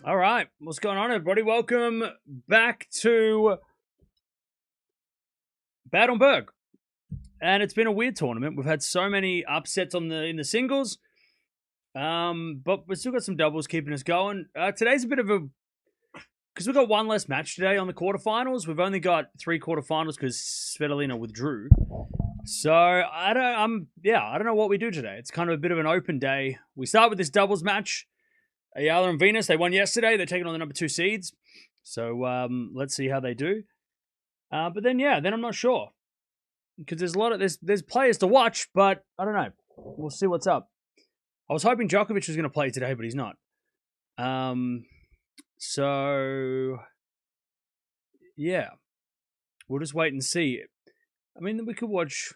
All right, what's going on, everybody? Welcome back to Bad Homburg. And it's been a weird tournament. We've had so many upsets in the singles, but we've still got some doubles keeping us going. Today's a bit of a because we've got one less match today on the quarterfinals. We've only got 3 quarterfinals because Svitolina withdrew. So I don't know what we do today. It's kind of a bit of an open day. We start with this doubles match. Eala and Venus, they won yesterday. They're taking on the number 2 seeds. So let's see how they do. But then I'm not sure. Because there's players to watch, but I don't know. We'll see what's up. I was hoping Djokovic was going to play today, but he's not. So yeah. We'll just wait and see. I mean, we could watch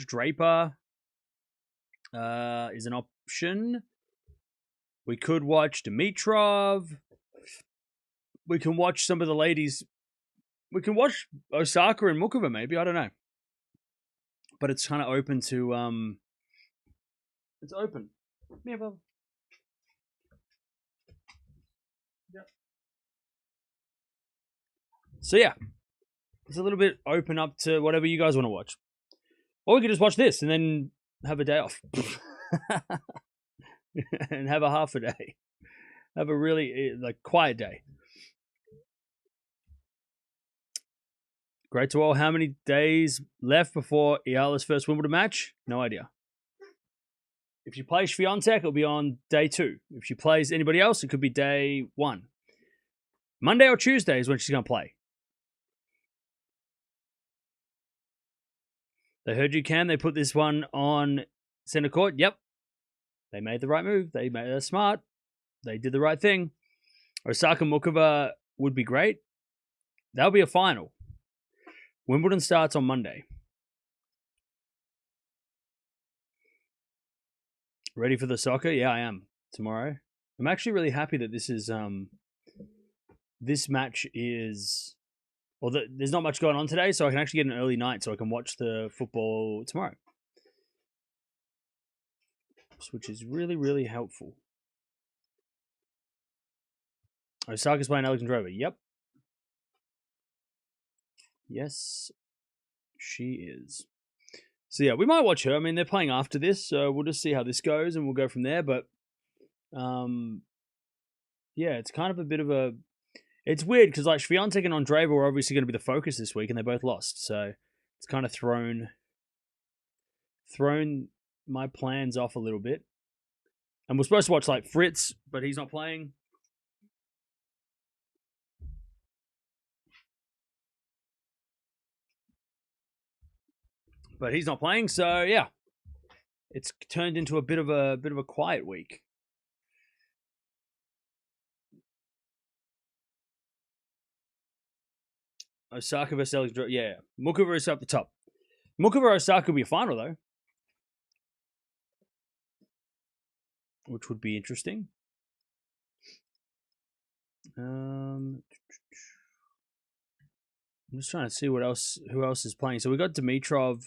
Draper. Is an option. We could watch Dimitrov. We can watch some of the ladies. We can watch Osaka and Mukova, maybe. I don't know. But it's kind of open to... It's open. Yeah, well. Yep. So, yeah. It's a little bit open up to whatever you guys want to watch. Or we could just watch this and then have a day off. And have a half a day. Have a really quiet day. Great to all. How many days left before Eala's first Wimbledon match? No idea. If she plays Swiatek, it'll be on day 2. If she plays anybody else, it could be day 1. Monday or Tuesday is when she's going to play. They heard you, Cam. They put this one on center court. Yep. They made the right move. They're smart. They did the right thing. Osaka Mukova would be great. That'll be a final. Wimbledon starts on Monday. Ready for the soccer? Yeah, I am. Tomorrow. I'm actually really happy that this is this match is there's not much going on today, so I can actually get an early night so I can watch the football tomorrow. Which is really, really helpful. Osaka's playing Alexandra Eala. Yep. Yes, she is. So yeah, we might watch her. I mean, they're playing after this, so we'll just see how this goes and we'll go from there. But yeah, it's kind of a bit of a... It's weird because like Swiatek and Andreeva were obviously going to be the focus this week and they both lost. So it's kind of thrown my plans off a little bit. And we're supposed to watch like Fritz, but he's not playing. But he's not playing, so yeah. It's turned into a bit of a quiet week. Osaka versus Alexandra. Yeah. Mukova is up the top. Mukova Osaka will be a final though. Which would be interesting. I'm just trying to see who else is playing. So we got Dimitrov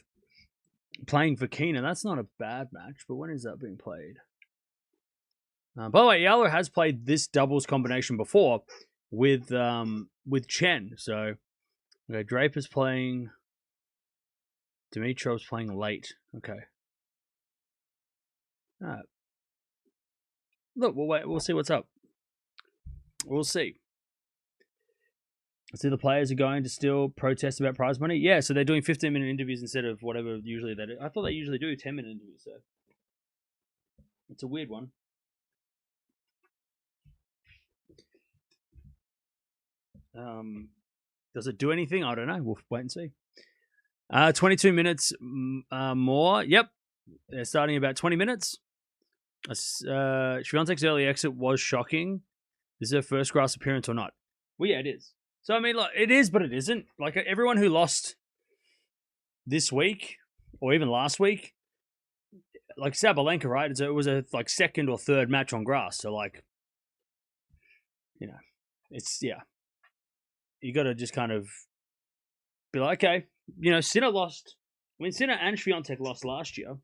playing for Keena. That's not a bad match, but when is that being played? By the way, Eala has played this doubles combination before with Chen. So okay, Draper's playing. Dimitrov's playing late. Okay. All right. Look, we'll wait. We'll see what's up. We'll see. See, the players are going to still protest about prize money. Yeah, so they're doing 15-minute interviews instead of whatever usually they do. I thought they usually do 10-minute interviews, so it's a weird one. Does it do anything? I don't know. We'll wait and see. 22 minutes more. Yep, they're starting about 20 minutes. Swiatek's early exit was shocking. Is it her first grass appearance or not? Well, yeah, it is. So, I mean, like, it is, but it isn't. Like, everyone who lost this week, or even last week, like Sabalenka, right? It was a, like, second or third match on grass. So, like, you know, it's, yeah. You got to just kind of be like, okay, you know, Sinner lost. I mean, Sinner and Swiatek lost last year.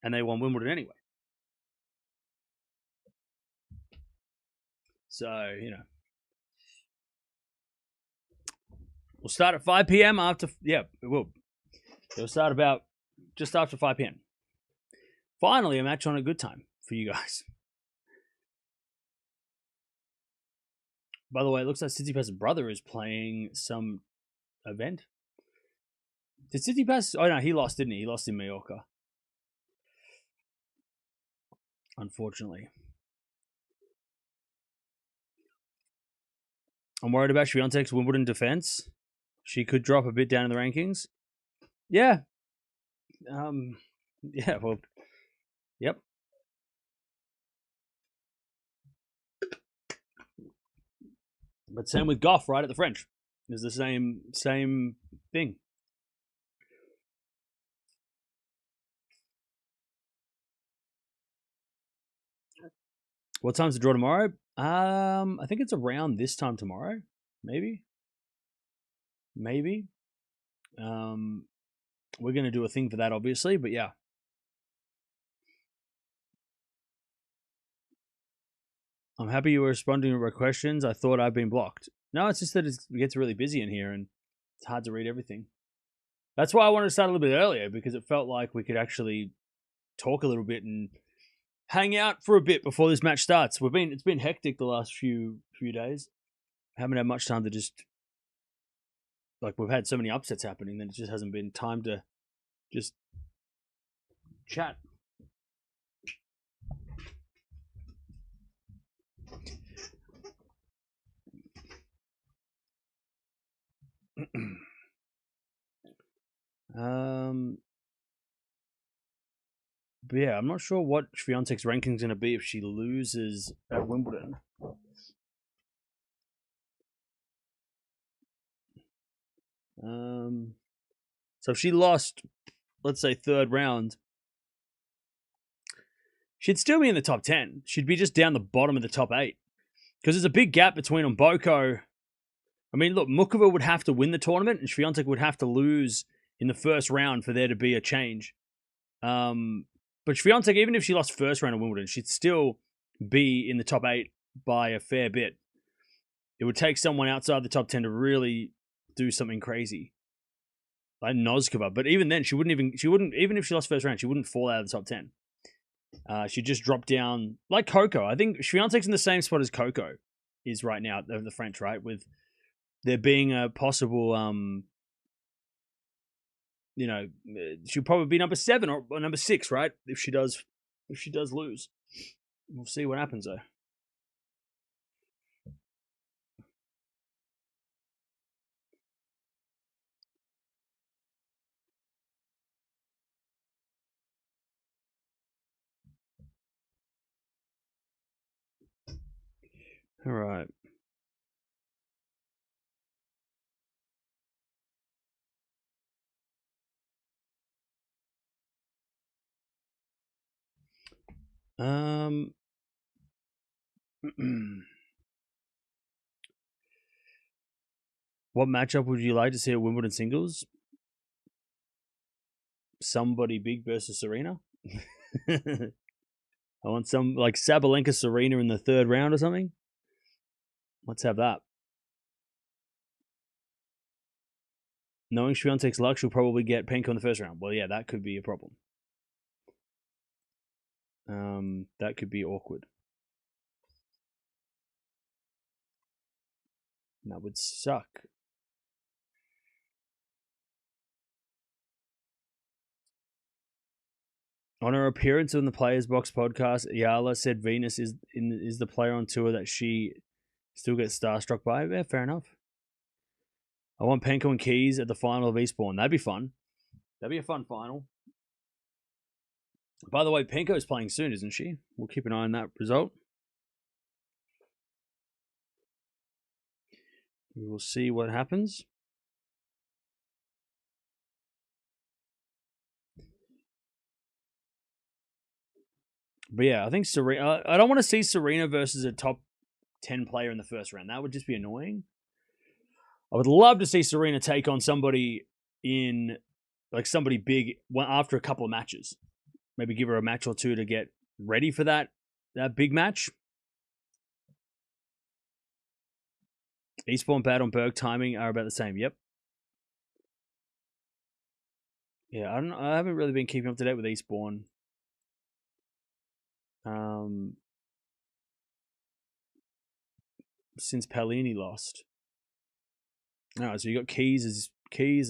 And they won Wimbledon anyway. So, we'll start at 5 p.m. after, it will. It'll start about just after 5 p.m. Finally, a match on a good time for you guys. By the way, it looks like Tsitsipas' brother is playing some event. Did Tsitsipas? Oh no, he lost, didn't he? He lost in Mallorca. Unfortunately. I'm worried about Swiatek's Wimbledon defense. She could drop a bit down in the rankings. Yeah. Yeah, well, yep. But same with Gauff, right, at the French. It's the same thing. What time's the draw tomorrow? I think it's around this time tomorrow. Maybe. We're going to do a thing for that, obviously, but yeah. I'm happy you were responding to our questions. I thought I've been blocked. No, it's just that it gets really busy in here and it's hard to read everything. That's why I wanted to start a little bit earlier, because it felt like we could actually talk a little bit and hang out for a bit before this match starts. It's been hectic the last few days. Haven't had much time to just, like, we've had so many upsets happening that it just hasn't been time to just chat. But yeah, I'm not sure what Swiatek's ranking is going to be if she loses at Wimbledon. So if she lost, let's say, third round, she'd still be in the top 10. She'd be just down the bottom of the top 8. Because there's a big gap between them. Boko. I mean, look, Mukova would have to win the tournament and Swiatek would have to lose in the first round for there to be a change. But Swiatek, even if she lost first round of Wimbledon, she'd still be in the top 8 by a fair bit. It would take someone outside the top 10 to really do something crazy. Like Noskova. But even then, she wouldn't, even if she lost first round, she wouldn't fall out of the top 10. She'd just drop down like Coco. I think Swiatek's in the same spot as Coco is right now, the French, right? With there being a possible, she'll probably be number 7 or number 6, right? If she does lose, we'll see what happens though. All right. What matchup would you like to see at Wimbledon singles? Somebody big versus Serena. I want some like Sabalenka Serena in the third round or something. Let's have that. Knowing Swiatek's luck, she'll probably get Penko in the first round. Well, yeah, that could be a problem. That could be awkward. That would suck. On her appearance on the Players Box podcast, Eala said Venus is the player on tour that she still gets starstruck by. Yeah, fair enough. I want Penko and Keys at the final of Eastbourne. That'd be fun. That'd be a fun final. By the way, Penko is playing soon, isn't she? We'll keep an eye on that result. We will see what happens. But yeah, I think Serena. I don't want to see Serena versus a top 10 player in the first round. That would just be annoying. I would love to see Serena take on somebody in, like, somebody big after a couple of matches. Maybe give her a match or two to get ready for that big match. Eastbourne, Bad Homburg timing are about the same. Yep. Yeah, I haven't really been keeping up to date with Eastbourne. Since Palini lost. All right, so you got Keys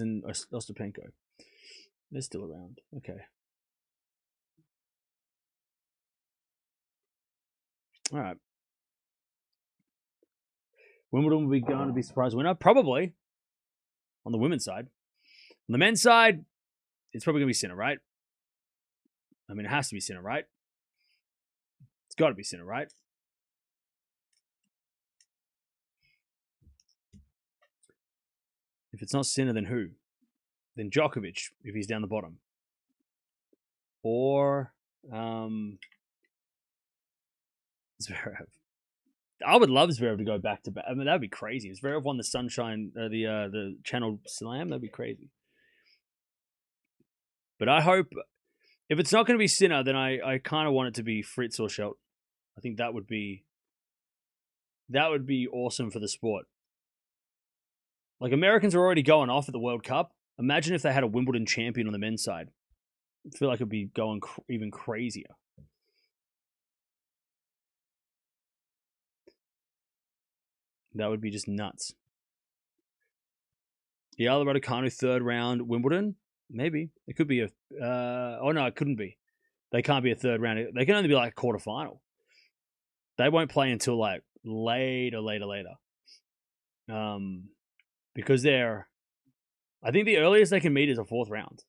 and Ostapenko. They're still around. Okay. All right. Wimbledon will be going to be surprise winner, probably. On the women's side. On the men's side, it's probably going to be Sinner, right? I mean, it has to be Sinner, right? It's got to be Sinner, right? If it's not Sinner, then who? Then Djokovic, if he's down the bottom. Or Zverev. I would love Zverev to go back to back. I mean, that'd be crazy. If Zverev won the Sunshine, the Channel Slam, that'd be crazy. But I hope, if it's not going to be Sinner, then I kind of want it to be Fritz or Shelton. I think that would be awesome for the sport. Like, Americans are already going off at the World Cup. Imagine if they had a Wimbledon champion on the men's side. I feel like it'd be going even crazier. That would be just nuts. Eala Raducanu, third round Wimbledon? Maybe. It could be a... oh, no, it couldn't be. They can't be a third round. They can only be like a quarterfinal. They won't play until like later. Because they're... I think the earliest they can meet is a fourth round.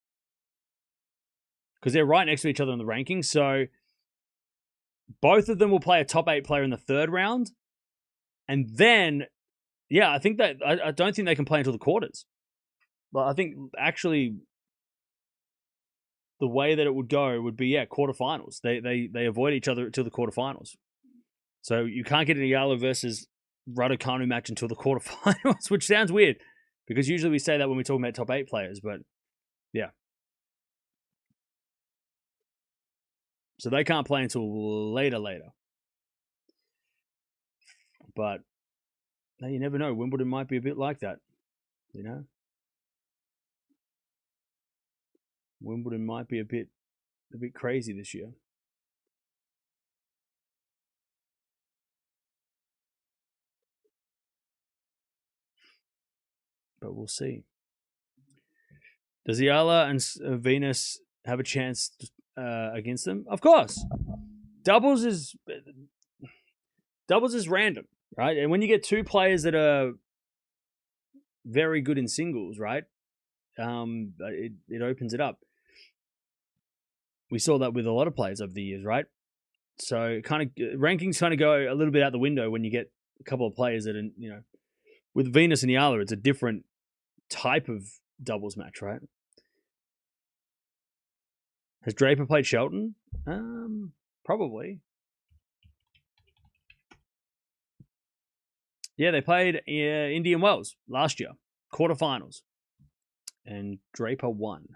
Because they're right next to each other in the rankings. So both of them will play a top 8 player in the third round. And then, yeah, I think that... I don't think they can play until the quarters. But I think actually the way that it would go would be, quarterfinals. They avoid each other until the quarterfinals. So you can't get an Eala versus Raducanu match until the quarterfinals, which sounds weird because usually we say that when we talk about top 8 players, but yeah. So they can't play until later. But you never know. Wimbledon might be a bit like that, you know? Wimbledon might be a bit crazy this year. But we'll see. Does Eala and Venus have a chance against them? Of course. Doubles is random, right? And when you get two players that are very good in singles, right? It opens it up. We saw that with a lot of players over the years, right? So rankings kind of go a little bit out the window when you get a couple of players that are, you know, with Venus and Eala, it's a different type of doubles match, right? Has Draper played Shelton? Probably. Yeah, they played Indian Wells last year, quarterfinals, and Draper won.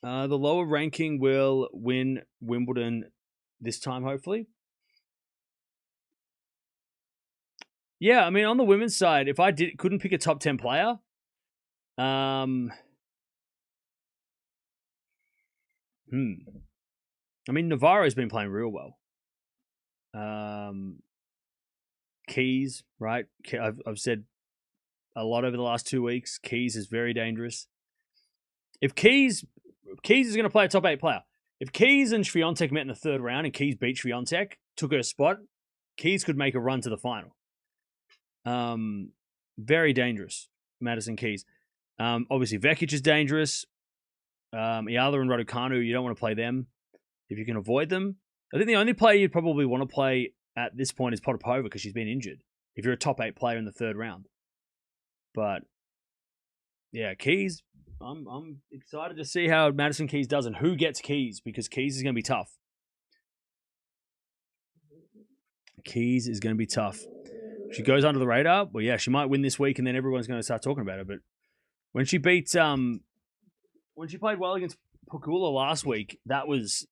The lower ranking will win Wimbledon this time, hopefully. Yeah, I mean, on the women's side, if I couldn't pick a top 10 player, I mean, Navarro's been playing real well. Keys, right? I've said a lot over the last 2 weeks. Keys is very dangerous. If Keys is going to play a top 8 player, if Keys and Swiatek met in the third round and Keys beat Swiatek, took her spot, Keys could make a run to the final. Very dangerous, Madison Keys. Obviously, Vekic is dangerous. Eala and Raducanu, you don't want to play them if you can avoid them. I think the only player you'd probably want to play at this point is Potapova because she's been injured. If you're a top 8 player in the third round, but yeah, Keys. I'm excited to see how Madison Keys does and who gets Keys because Keys is going to be tough. Keys is going to be tough. She goes under the radar. Well, yeah, she might win this week, and then everyone's going to start talking about it. But when she beat, when she played well against Pokula last week, that was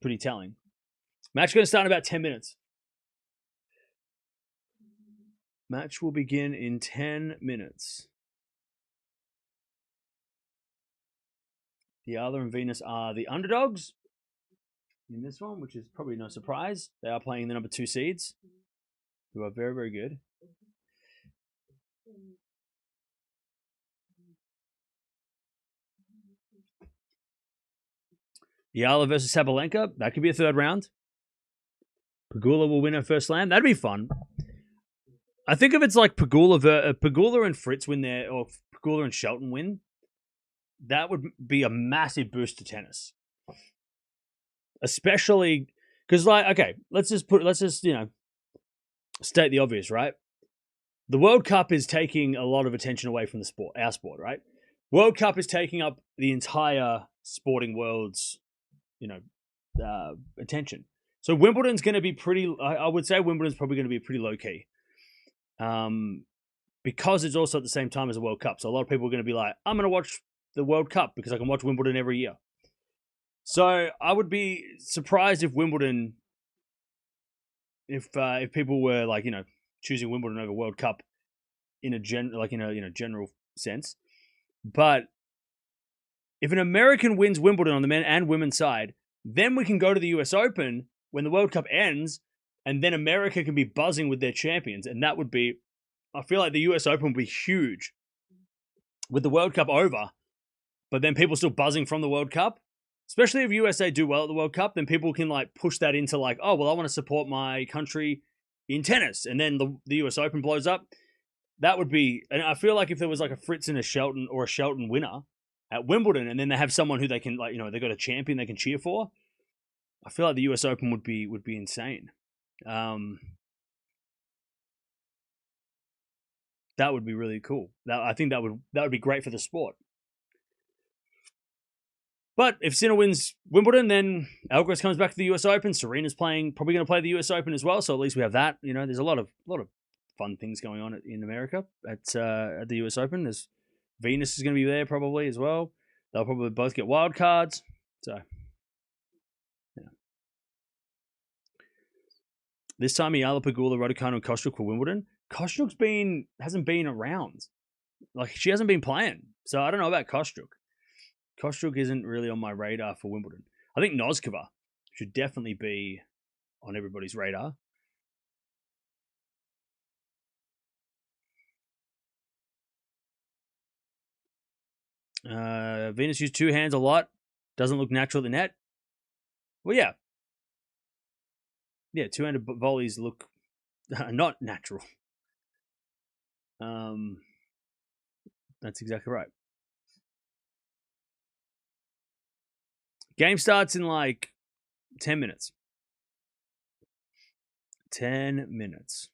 pretty telling. Match going to start in about 10 minutes. Match will begin in 10 minutes. The Eala and Venus are the underdogs in this one, which is probably no surprise. They are playing the number 2 seeds, who are very, very good. Eala versus Sabalenka. That could be a third round. Pegula will win her first slam. That'd be fun. I think if it's like Pegula and Fritz win there, or Pegula and Shelton win, that would be a massive boost to tennis. Especially because, like, okay, let's just state the obvious, right? The World Cup is taking a lot of attention away from the sport, our sport, right? World Cup is taking up the entire sporting world's, attention. So Wimbledon's going to be pretty. I would say Wimbledon's probably going to be pretty low key, because it's also at the same time as the World Cup. So a lot of people are going to be like, I'm going to watch the World Cup because I can watch Wimbledon every year. So I would be surprised if Wimbledon, if people were like choosing Wimbledon over World Cup in a general sense. But if an American wins Wimbledon on the men and women's side, then we can go to the US Open when the World Cup ends, and then America can be buzzing with their champions, and that would be, I feel like the US Open would be huge with the World Cup over, but then people still buzzing from the World Cup. Especially if USA do well at the World Cup, then people can like push that into like, oh, well, I want to support my country in tennis. And then the US Open blows up. That would be, and I feel like if there was like a Fritz and a Shelton or a Shelton winner at Wimbledon, and then they have someone who they can like, they got a champion they can cheer for, I feel like the US Open would be insane. That would be really cool. I think that would be great for the sport. But if Sinner wins Wimbledon, then Alcaraz comes back to the US Open. Serena's probably going to play the US Open as well. So at least we have that. There's a lot of fun things going on in America at the US Open. There's Venus is going to be there probably as well. They'll probably both get wild cards. So, yeah. This time, Eala, Pegula, Raducanu, and Kostyuk for Wimbledon. Kostyuk's hasn't been around. Like, she hasn't been playing. So I don't know about Kostyuk. Kostyuk isn't really on my radar for Wimbledon. I think Noskova should definitely be on everybody's radar. Venus used 2 hands a lot. Doesn't look natural at the net. Well, yeah. Yeah, 2-handed volleys look not natural. That's exactly right. Game starts in like 10 minutes. 10 minutes.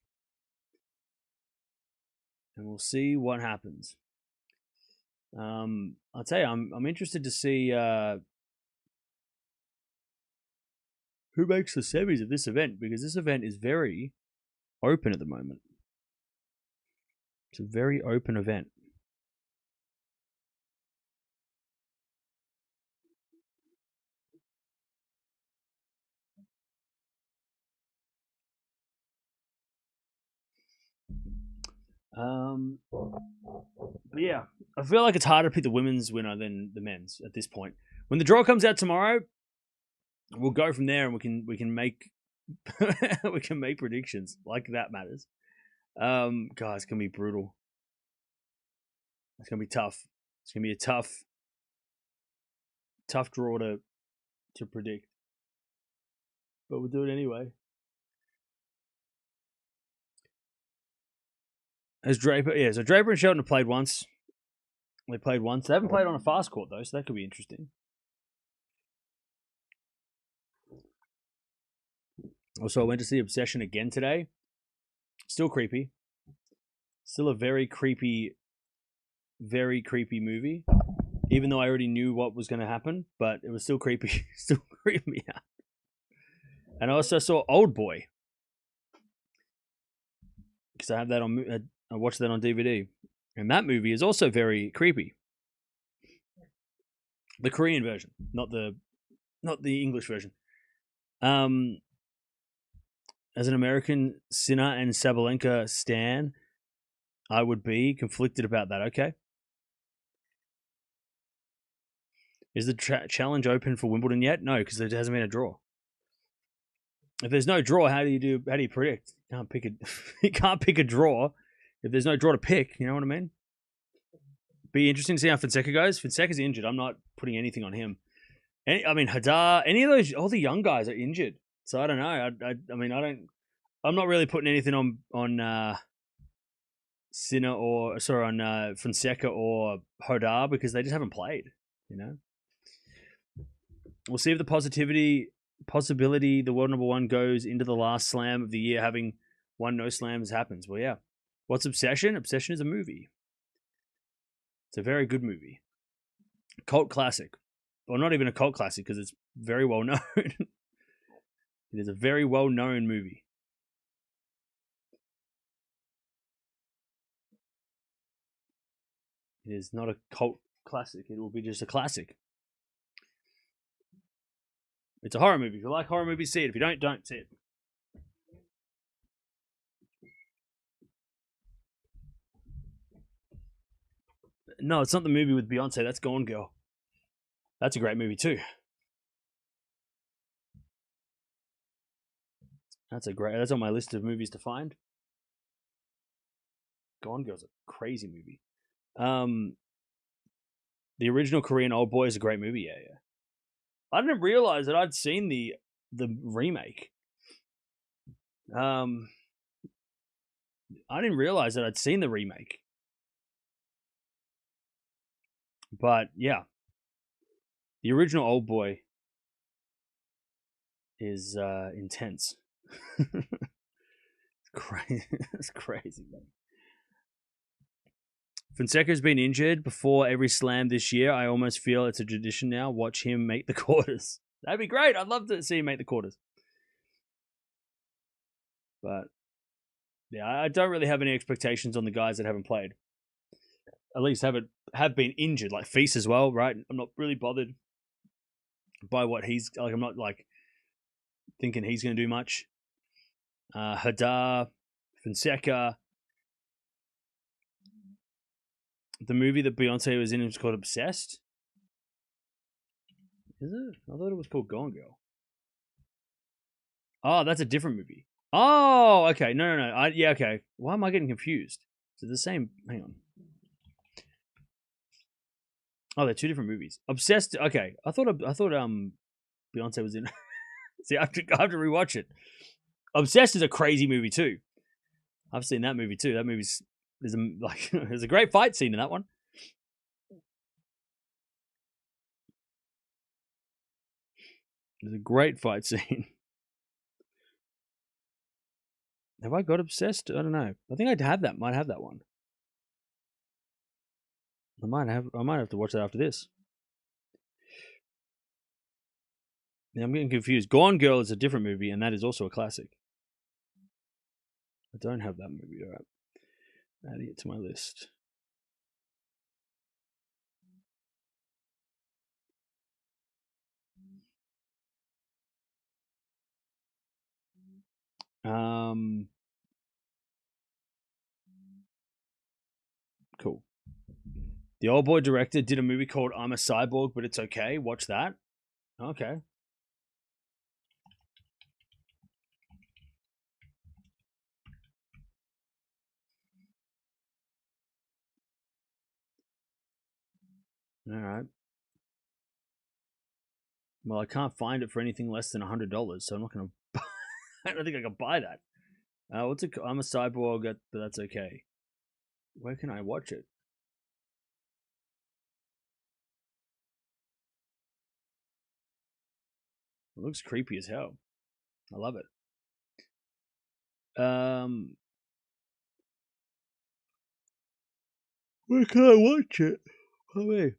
And we'll see what happens. I'll tell you, I'm interested to see who makes the semis of this event, because this event is very open at the moment. It's a very open event. But yeah, I feel like it's harder to pick the women's winner than the men's at this point. When the draw comes out tomorrow, we'll go from there, and we can make we can make predictions like that matters. God, it's gonna be brutal. It's gonna be tough. It's gonna be a tough draw to predict, but we'll do it anyway. As Draper, yeah, so Draper and Shelton have played once. They played once. They haven't played on a fast court though, so that could be interesting. Also, I went to see Obsession again today. Still creepy. Still a very creepy movie. Even though I already knew what was going to happen, but it was still creepy. Still creeped me out. And I also saw Old Boy, because I have that on. I watched that on DVD, and that movie is also very creepy. The Korean version, not the English version. As an American Sinner and Sabalenka stan, I would be conflicted about that. Okay. Is the challenge open for Wimbledon yet? No, because there hasn't been a draw. If there's no draw, how do you predict? You can't pick you can't pick a draw if there's no draw to pick. You know what I mean? Be interesting to see how Fonseca goes. Fonseca's injured. I'm not putting anything on him. Hadar, any of those, all the young guys are injured. So I don't know. I'm not really putting anything on Sinner on Fonseca or Hadar because they just haven't played. You know. We'll see if the possibility the world number one goes into the last slam of the year having won no slams happens. Well, yeah. What's Obsession? Obsession is a movie. It's a very good movie. Cult classic. Well, not even a cult classic because it's very well known. It is a very well known movie. It is not a cult classic. It will be just a classic. It's a horror movie. If you like horror movies, see it. If you don't see it. No, it's not the movie with Beyonce. That's Gone Girl. That's a great movie too. That's on my list of movies to find. Gone Girl's a crazy movie. The original Korean Old Boy is a great movie. Yeah. I didn't realize that I'd seen the remake. I didn't realize that I'd seen the remake. But yeah, the original Old Boy is intense. It's crazy. It's crazy, man. Fonseca's been injured before every slam this year. I almost feel it's a tradition now. Watch him make the quarters. That'd be great. I'd love to see him make the quarters. But yeah, I don't really have any expectations on the guys that haven't played. At least have been injured, like Feast as well, right? I'm not really bothered by what he's like. I'm not like thinking he's going to do much. Hadar, Fonseca. The movie that Beyonce was in was called Obsessed. Is it? I thought it was called Gone Girl. Oh, that's a different movie. Oh, okay. No. Okay. Why am I getting confused? Is it the same? Hang on. Oh, they're two different movies. Obsessed. Okay, I thought Beyonce was in. See, I have to rewatch it. Obsessed is a crazy movie too. I've seen that movie too. That movie's there's a great fight scene in that one. There's a great fight scene. Have I got Obsessed? I don't know. I think I'd have that. Might have that one. I might have to watch that after this. Yeah, I'm getting confused. Gone Girl is a different movie, and that is also a classic. I don't have that movie. All right. Adding it to my list. Cool. The Old Boy director did a movie called I'm a Cyborg, but It's Okay. Watch that. Okay. All right. Well, I can't find it for anything less than $100, so I'm not going to. I don't think I can buy that. What's it? I'm a Cyborg, but that's okay. Where can I watch it? It looks creepy as hell. I love it. Where can I watch it? Oh, wait.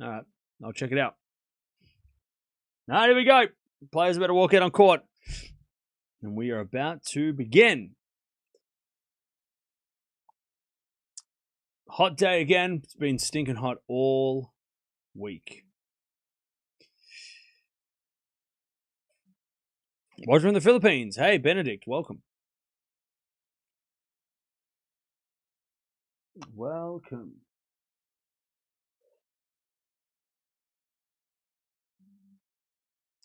All right. I'll check it out. All right, here we go. Players better walk out on court. And we are about to begin. Hot day again. It's been stinking hot all week. Watch from the Philippines. Hey, Benedict, welcome. Welcome.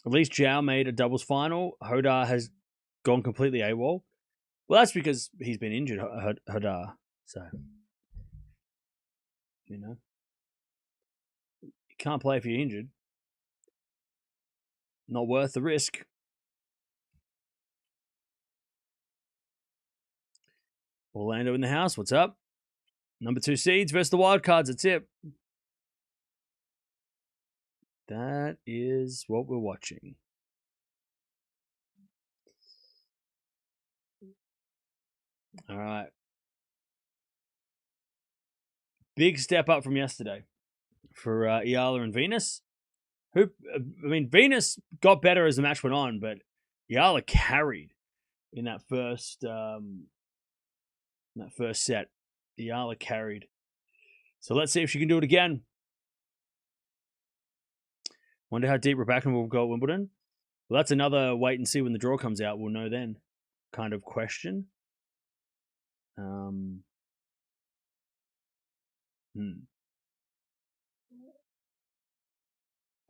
At least Joao made a doubles final. Hodar has gone completely AWOL. Well, that's because he's been injured, Hodar. So, you know. You can't play if you're injured. Not worth the risk. Orlando in the house. What's up? Number 2 seeds versus the wild cards. That's it. That is what we're watching. All right. Big step up from yesterday for Eala and Venus. Venus got better as the match went on, but Eala carried in that first set. Eala carried. So let's see if she can do it again. Wonder how deep Raducanu will go at Wimbledon. Well, that's another wait and see when the draw comes out. We'll know then kind of question. I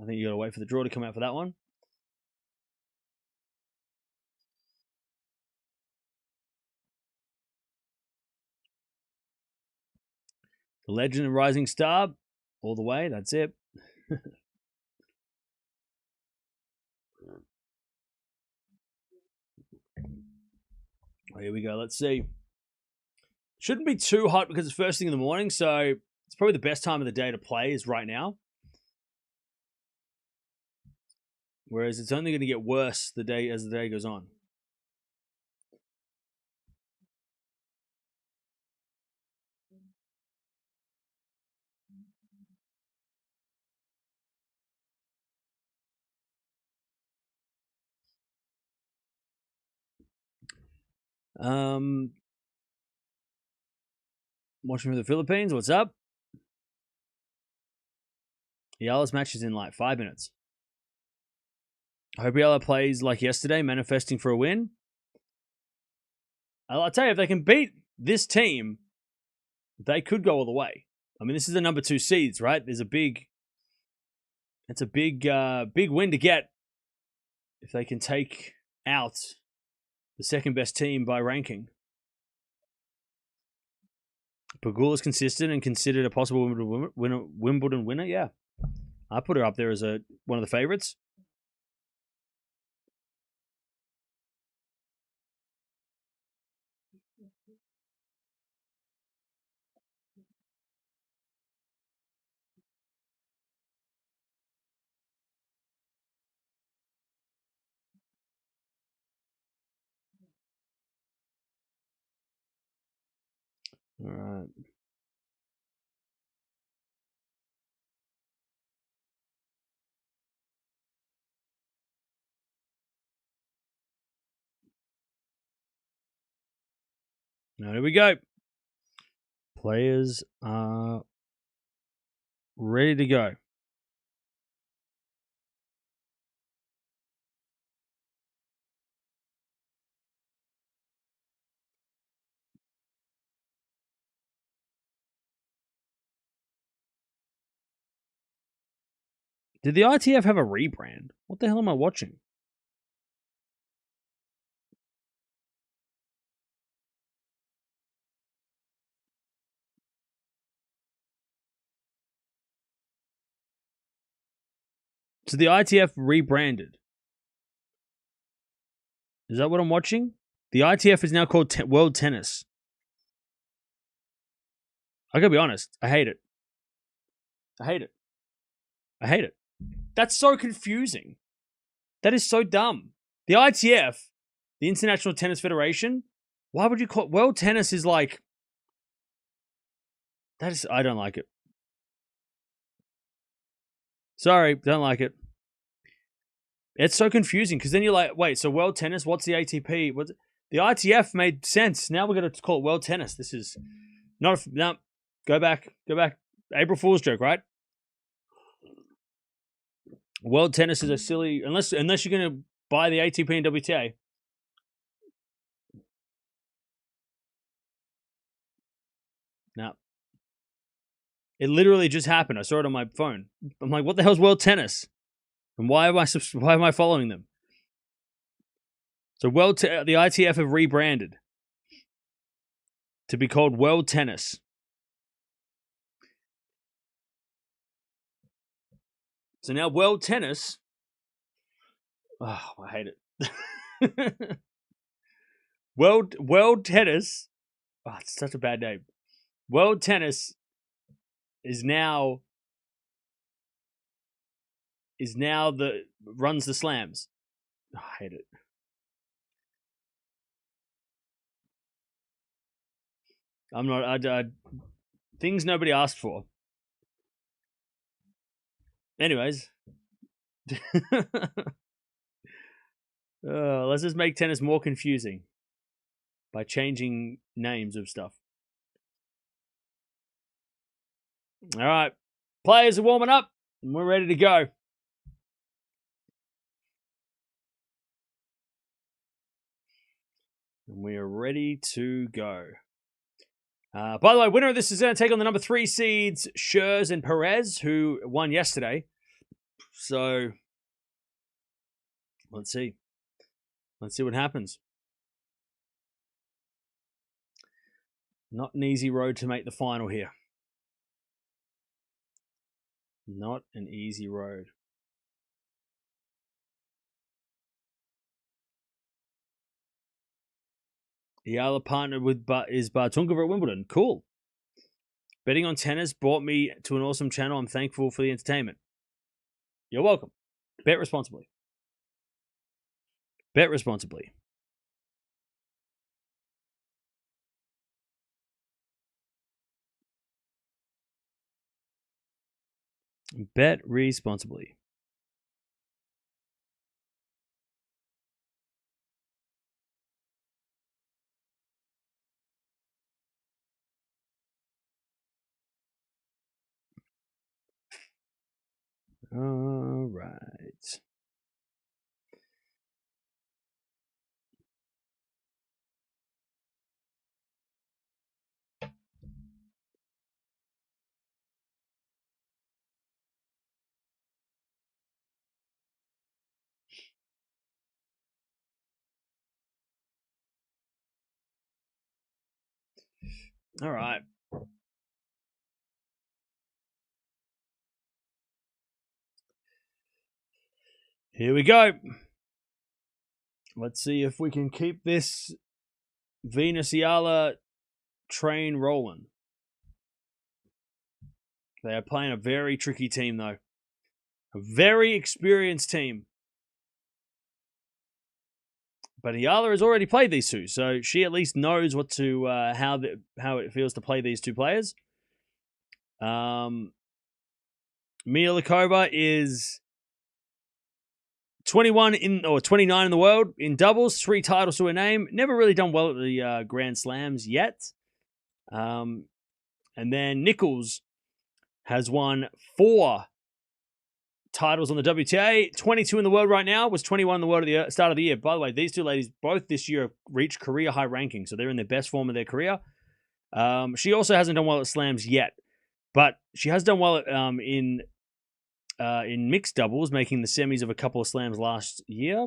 think you got to wait for the draw to come out for that one. The legend and rising star, all the way. That's it. Here we go. Let's see. Shouldn't be too hot because it's first thing in the morning, so it's probably the best time of the day to play is right now. Whereas it's only going to get worse as the day goes on. Watching from the Philippines. What's up? Eala's match is in like 5 minutes. I hope Eala plays like yesterday, manifesting for a win. I'll tell you, if they can beat this team, they could go all the way. I mean, this is the number 2 seeds, right? It's a big win to get if they can take out the second best team by ranking. Pegula's consistent and considered a possible Wimbledon winner. Yeah, I put her up there as one of the favorites. All right. Now, here we go. Players are ready to go. Did the ITF have a rebrand? What the hell am I watching? So the ITF rebranded. Is that what I'm watching? The ITF is now called World Tennis. I gotta be honest. I hate it. I hate it. I hate it. That's so confusing. That is so dumb. The ITF, the International Tennis Federation, why would you call it? World Tennis is like... I don't like it. Sorry, don't like it. It's so confusing because then you're like, wait, so World Tennis, what's the ATP? The ITF made sense. Now we're going to call it World Tennis. This is not... No, Go back. April Fool's joke, right? World tennis is a silly unless you're going to buy the ATP and WTA. No. It literally just happened. I saw it on my phone. I'm like, what the hell's world tennis? And why am I following them? So the ITF have rebranded to be called World Tennis. So now World Tennis. Oh, I hate it. World Tennis. Oh, it's such a bad name. World Tennis is now runs the slams. Oh, I hate it. I'm not. Things nobody asked for. Anyways, let's just make tennis more confusing by changing names of stuff. All right, players are warming up, and we're ready to go. And we are ready to go. By the way, winner of this is going to take on the number 3 seeds, Scherz and Perez, who won yesterday. So, let's see. Let's see what happens. Not an easy road to make the final here. Not an easy road. Eala partnered with Bartunkova at Wimbledon. Cool. Betting on tennis brought me to an awesome channel. I'm thankful for the entertainment. You're welcome. Bet responsibly. Bet responsibly. Bet responsibly. All right. All right. Here we go. Let's see if we can keep this Venus Eala train rolling. They are playing a very tricky team, though. A very experienced team. But Eala has already played these two, so she at least knows what to how it feels to play these two players. Mihalíková is 29 in the world in doubles, 3 titles to her name. Never really done well at the Grand Slams yet. And then Nicholls has won 4 titles on the WTA, 22 in the world right now, was 21 in the world at the start of the year. By the way, these two ladies both this year have reached career high ranking, so they're in their best form of their career. She also hasn't done well at slams yet, but she has done well in mixed doubles, making the semis of a couple of slams last year.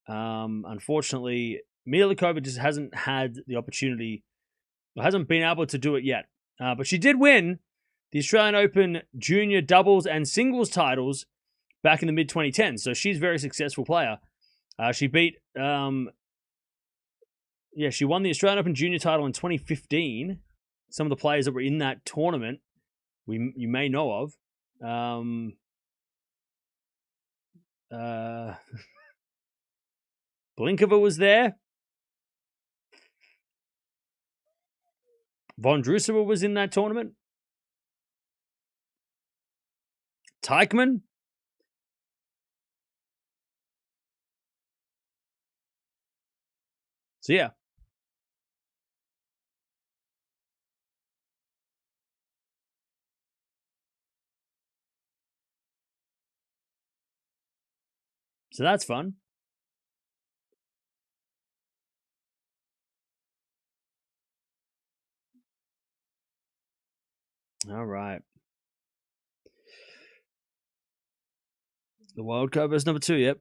Unfortunately, Mihalíková just hasn't had the opportunity, hasn't been able to do it yet. But she did win the Australian Open junior doubles and singles titles back in the mid-2010s. So she's a very successful player. She beat, she won the Australian Open junior title in 2015. Some of the players that were in that tournament, you may know of. Blinkova was there. Vondrousova was in that tournament. Teichmann. So yeah. So that's fun. All right. The wild card versus number 2, yep.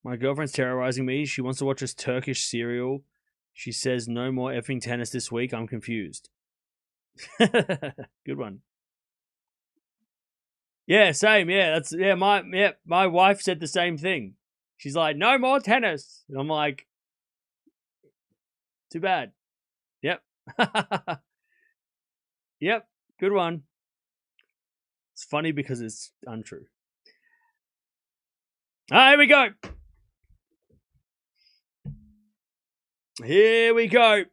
My girlfriend's terrorizing me. She wants to watch this Turkish serial. She says no more effing tennis this week. I'm confused. Good one. Yeah, same. Yeah, that's my wife said the same thing. She's like, no more tennis. And I'm like, too bad. Yep. Yep. Good one. It's funny because it's untrue. Here we go. Here we go.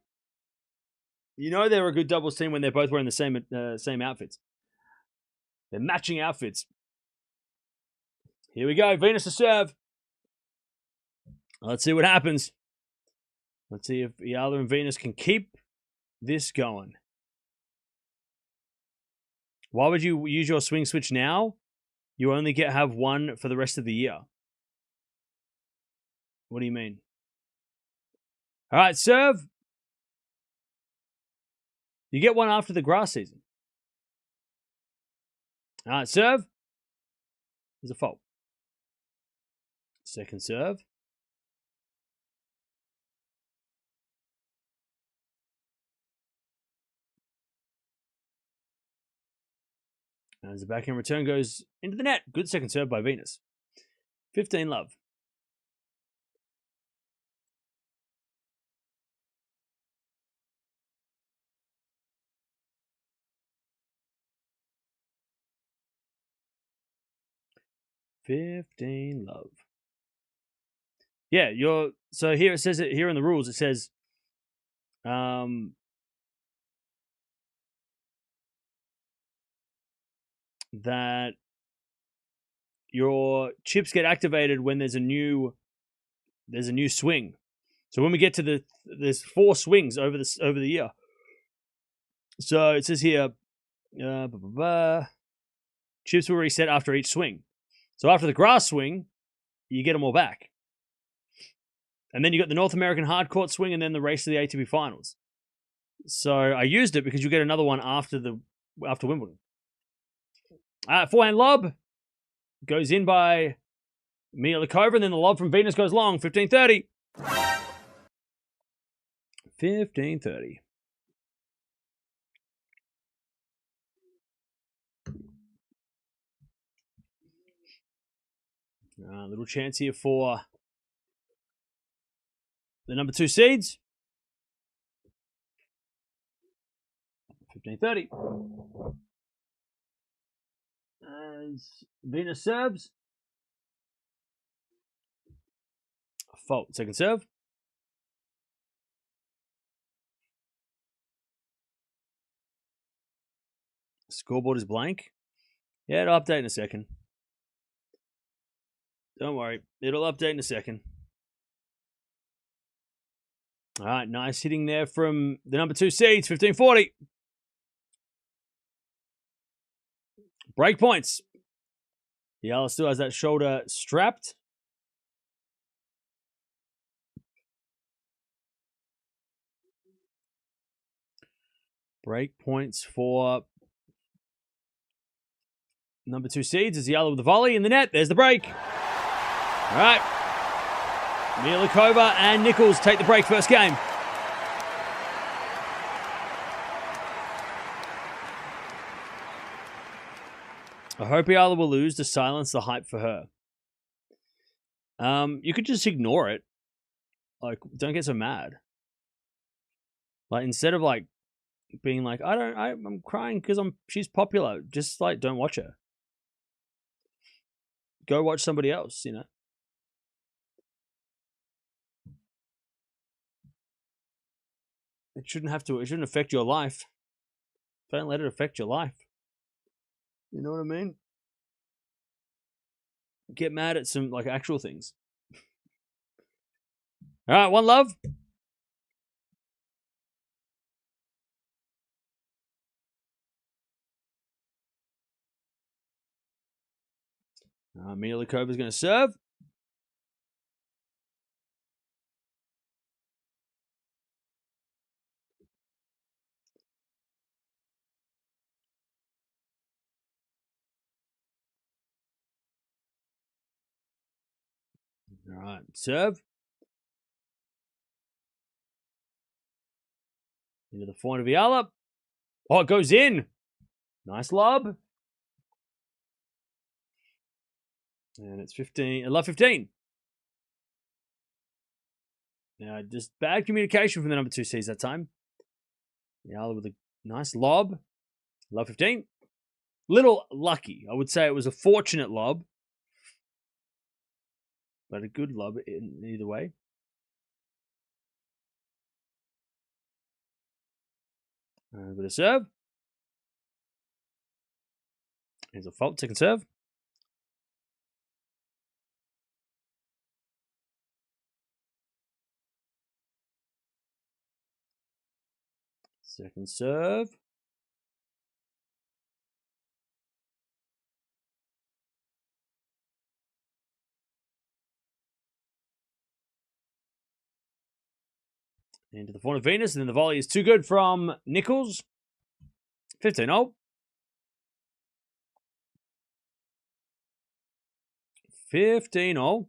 You know they're a good doubles team when they're both wearing the same outfits. They're matching outfits. Here we go. Venus to serve. Let's see what happens. Let's see if Eala and Venus can keep this going. Why would you use your swing switch now? You only have one for the rest of the year. What do you mean? All right, serve. You get one after the grass season. All right, serve. There's a fault. Second serve. As the backhand return goes into the net. Good second serve by Venus. 15 love. Yeah, so here it says it here in the rules. It says, that your chips get activated when there's a new swing. So when we get to there's 4 swings over the year. So it says here, chips will reset after each swing. So after the grass swing, you get them all back. And then you got the North American hard court swing and then the race to the ATP finals. So I used it because you get another one after Wimbledon. Forehand lob goes in by Mihalíková, and then the lob from Venus goes long. 15-30. 15-30. Little chance here for the number 2 seeds. 15-30. As Venus serves. Fault. Second serve. Scoreboard is blank. Yeah, it'll update in a second. Don't worry. It'll update in a second. All right, nice hitting there from the number 2 seeds. 15-40. Break points. Eala still has that shoulder strapped. Break points for number 2 seeds is Eala with the volley in the net. There's the break. All right. Mihalíková and Nicholls take the break first game. I hope Eala will lose to silence the hype for her. You could just ignore it. Like, don't get so mad. Like, instead of like being like, I'm crying because she's popular. Just like, don't watch her. Go watch somebody else, you know. It shouldn't affect your life. Don't let it affect your life. You know what I mean? Get mad at some like actual things. All right, one love. Mihalikova's going to serve. All right, serve. Into the forehand of Eala. Oh, it goes in. Nice lob. And it's 15. I love 15. Now, just bad communication from the number 2 seeds that time. Eala with a nice lob. Love 15. Little lucky. I would say it was a fortunate lob. But a good lob in either way. With a serve. Here's a fault. Second serve. Second serve. Into the forehand of Venus, and then the volley is too good from Nicholls. 15-0. 15-0. All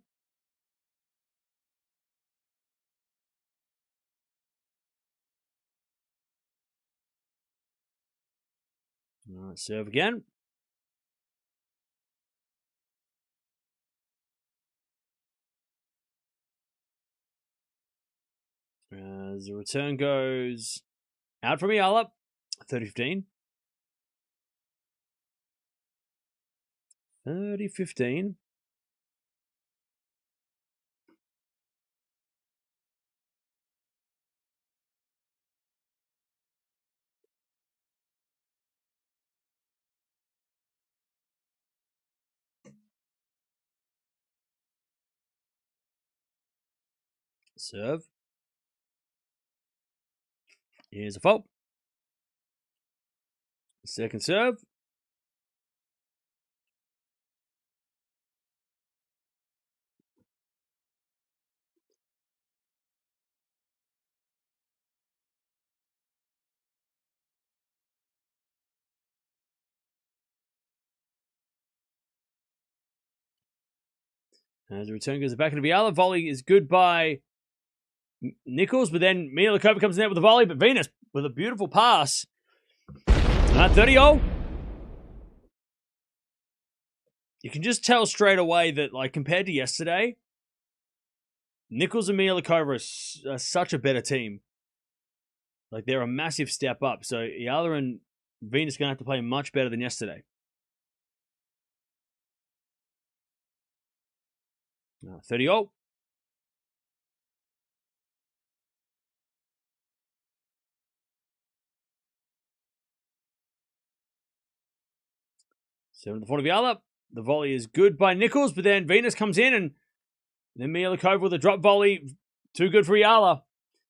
right, serve again. As the return goes out from Eala, 30-15. 30-15. Serve. Here's a fault. Second serve. As the return goes back into Eala, volley is good by Nicholls, but then Mihalíková comes in there with a volley, but Venus with a beautiful pass. 30-0. You can just tell straight away that, like, compared to yesterday, Nicholls and Mihalíková are such a better team. Like, they're a massive step up. So Eala and Venus are going to have to play much better than yesterday. 30-0. So in the front of Eala, the volley is good by Nicholls, but then Venus comes in and then Mihalíková with a drop volley. Too good for Eala.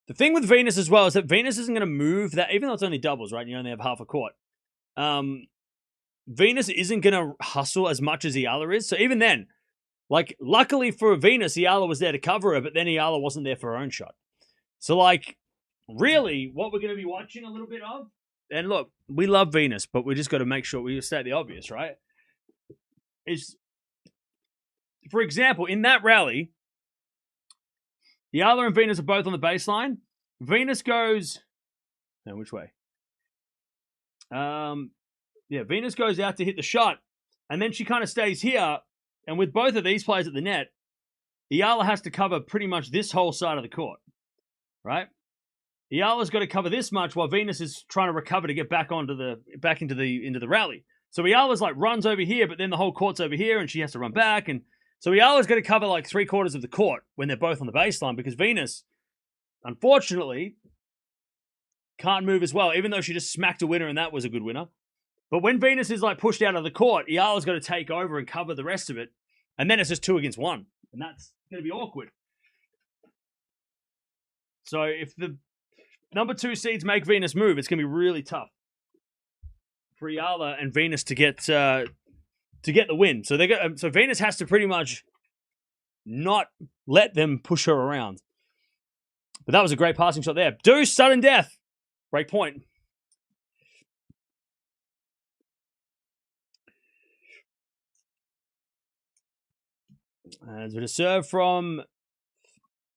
The thing with Venus as well is that Venus isn't going to move that, even though it's only doubles, right? You only have half a court. Venus isn't going to hustle as much as Eala is. So even then, like, luckily for Venus, Eala was there to cover her, but then Eala wasn't there for her own shot. So, like, really, what we're going to be watching a little bit of, and look, we love Venus, but we just got to make sure we state the obvious, right? Is, for example, in that rally, Eala and Venus are both on the baseline. Venus goes, no, which way? Venus goes out to hit the shot, and then she kind of stays here. And with both of these players at the net, Eala has to cover pretty much this whole side of the court, right? Eala's got to cover this much while Venus is trying to recover to get back into the rally. So Eala's like runs over here, but then the whole court's over here, and she has to run back. And so Eala's got to cover like 3/4 of the court when they're both on the baseline, because Venus, unfortunately, can't move as well, even though she just smacked a winner and that was a good winner. But when Venus is like pushed out of the court, Eala's got to take over and cover the rest of it. And then it's just 2 against 1. And that's going to be awkward. So if the number 2 seeds make Venus move, it's going to be really tough for Eala and Venus to get to get the win. So so Venus has to pretty much not let them push her around. But that was a great passing shot there. Deuce, sudden death. Break point. As with a serve from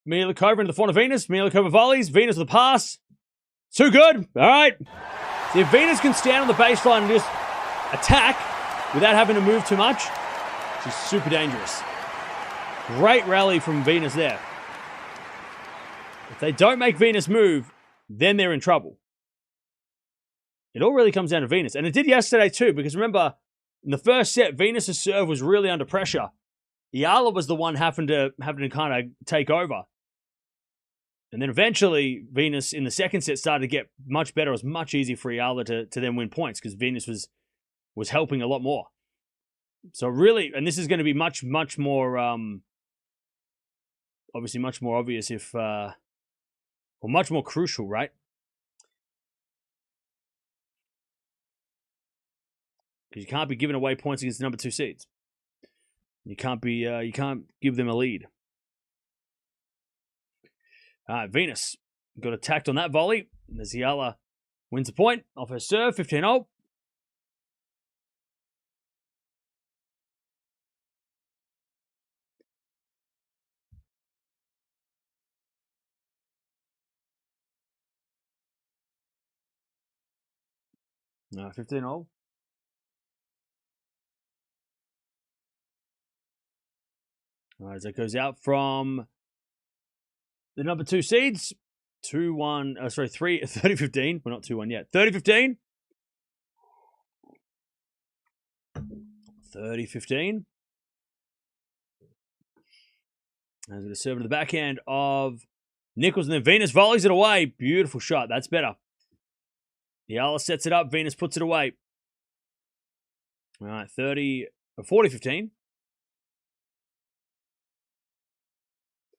Mihalíková into the front of Venus. Mihalíková volleys. Venus with a pass. Too good. All right. So if Venus can stand on the baseline and just attack without having to move too much, she's super dangerous. Great rally from Venus there. If they don't make Venus move, then they're in trouble. It all really comes down to Venus. And it did yesterday too, because remember, in the first set, Venus' serve was really under pressure. Eala was the one having to kind of take over. And then eventually, Venus in the second set started to get much better. It was much easier for Eala to then win points because Venus was helping a lot more. So really, and this is going to be much more, obviously much more obvious if, or much more crucial, right? Because you can't be giving away points against the number 2 seeds. You can't give them a lead. All right, Venus got attacked on that volley. As Eala wins the point off her serve, 15-0. No, 15-0. All right, as that goes out from the number 2 seeds, 2-1, 30-15. We're not 2-1 yet. 30-15. 30-15. And going to serve to the backhand of Nicholls, and then Venus volleys it away. Beautiful shot. That's better. Eala sets it up. Venus puts it away. All right, 40-15.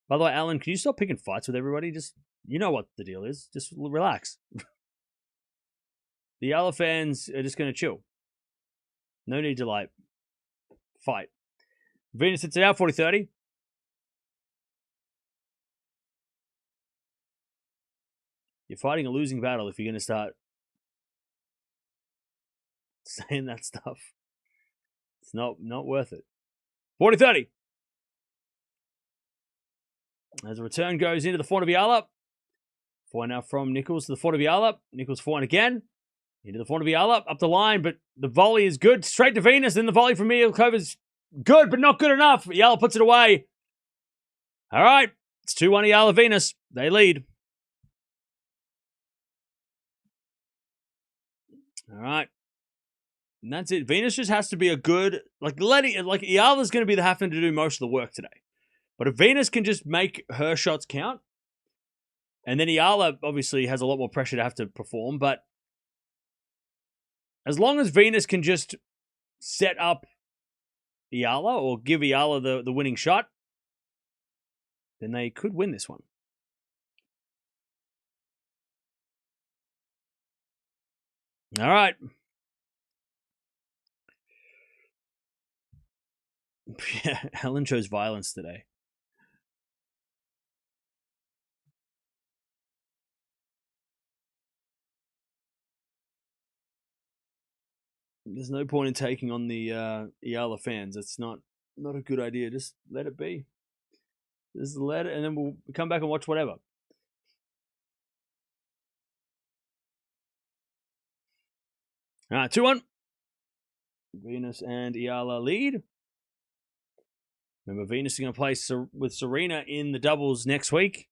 By the way, Alan, can you stop picking fights with everybody? Just, you know what the deal is. Just relax. The Eala fans are just going to chill. No need to, fight. Venus sits it out, 40-30. You're fighting a losing battle if you're going to start saying that stuff. It's not worth it. 40-30. As a return goes into the front of Eala. Forehand now from Nicholls to the front of Eala. Nicholls forehand again. Into the front of Eala. Up the line, but the volley is good. Straight to Venus. Then the volley from Mihalíková is good, but not good enough. Eala puts it away. All right. It's 2-1 Eala Venus. They lead. All right. And that's it. Venus just has to be a good, Eala's going to be having to do most of the work today. But if Venus can just make her shots count, and then Eala obviously has a lot more pressure to have to perform, but as long as Venus can just set up Eala or give Eala the winning shot, then they could win this one. All right. Yeah, Helen chose violence today. There's no point in taking on the Eala fans. It's not a good idea. Just let it be. Just let it, and then we'll come back and watch whatever. All right, 2-1. Venus and Eala lead. Remember, Venus is going to play with Serena in the doubles next week.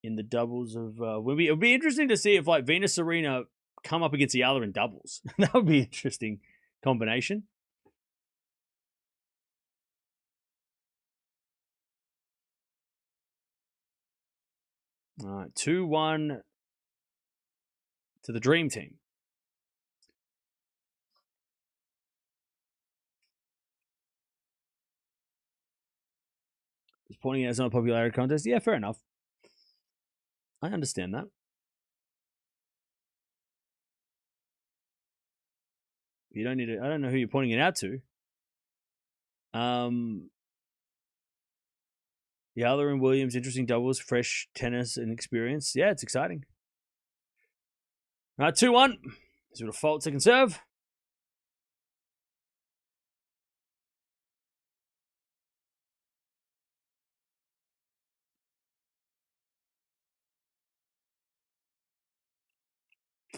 In the doubles of Wimbledon. It would be interesting to see if Venus Serena come up against Eala in doubles. That would be an interesting combination. All right, 2-1 to the Dream Team. Just pointing out it's not a popularity contest. Yeah, fair enough. I understand that. You don't need to. I don't know who you're pointing it out to. Eala and Williams, interesting doubles, fresh tennis and experience. Yeah, it's exciting. All right, 2-1. Sort of fault second serve.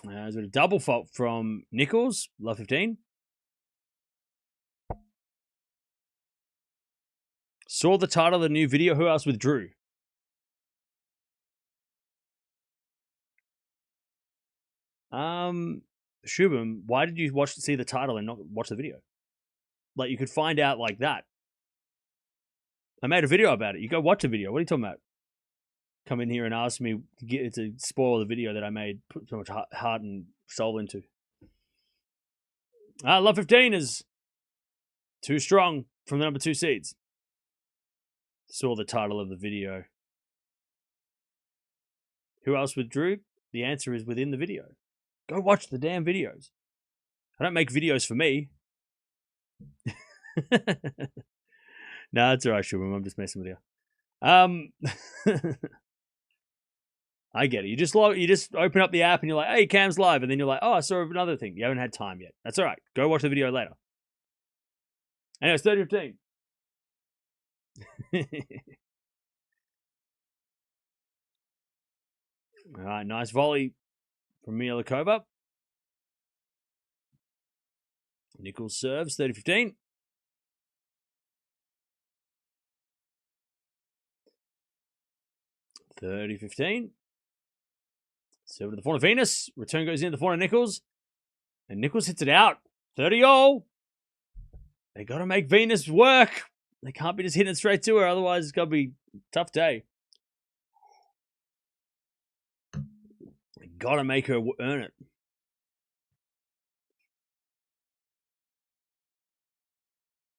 There's a double fault from Nicholls, love 15. Saw the title of the new video. Who else withdrew? Shubham, why did you see the title and not watch the video? Like, you could find out like that. I made a video about it. You go watch the video. What are you talking about? Come in here and ask me to spoil the video that I made, put so much heart and soul into. Love 15 is too strong from the number 2 seeds. Saw the title of the video. Who else withdrew? The answer is within the video. Go watch the damn videos. I don't make videos for me. No, it's all right, Shubham. I'm just messing with you. I get it. You just open up the app and you're like, hey, Cam's live. And then you're like, oh, I saw another thing. You haven't had time yet. That's all right. Go watch the video later. Anyway, it's 30-15. All right, nice volley from Mihalíková. Nicholls serves, 30-15. Serve to the corner of Venus. Return goes in the corner of Nicholls. And Nicholls hits it out. 30-all. They got to make Venus work. They can't be just hitting it straight to her. Otherwise, it's going to be a tough day. They got to make her earn it.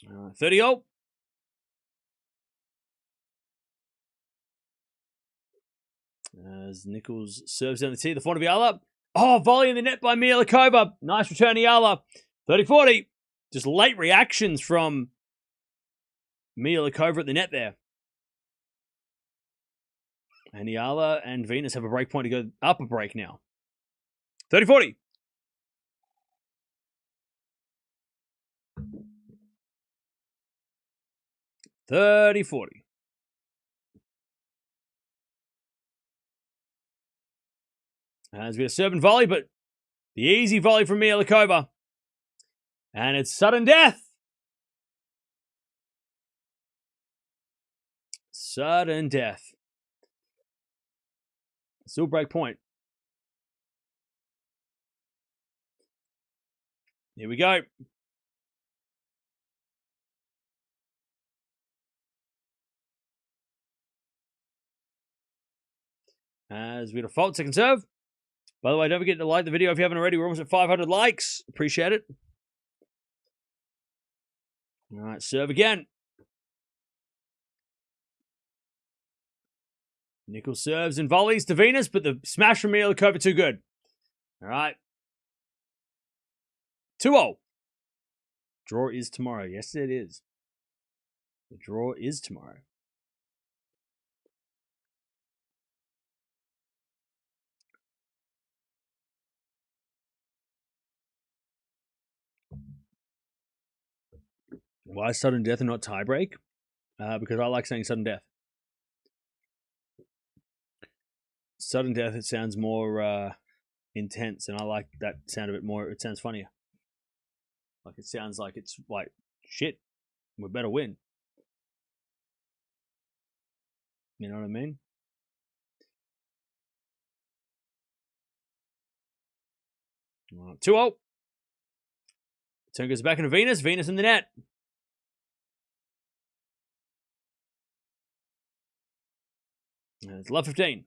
Uh, 30-all. As Nicholls serves down the tee, the front of Eala. Oh, volley in the net by Mihalíková. Nice return, Eala. 30-40. Just late reactions from Mihalíková at the net there. And Eala and Venus have a break point to go up a break now. 30-40. As we have a serve and volley, but the easy volley from Mihalíková. And it's sudden death. Sudden death. Still break point. Here we go. As we had a fault second serve. By the way, don't forget to like the video if you haven't already. We're almost at 500 likes. Appreciate it. All right, serve again. Nicholls serves and volleys to Venus, but the smash from Mihalíková too good. All right. 2-0. Draw is tomorrow. Yes, it is. The draw is tomorrow. Why sudden death and not tiebreak? Because I like saying sudden death. Sudden death, it sounds more intense, and I like that sound of it more. It sounds funnier. Like, it sounds like it's like, shit, we better win. You know what I mean? All right, 2-0. Turn goes back into Venus. Venus in the net. And it's love 15.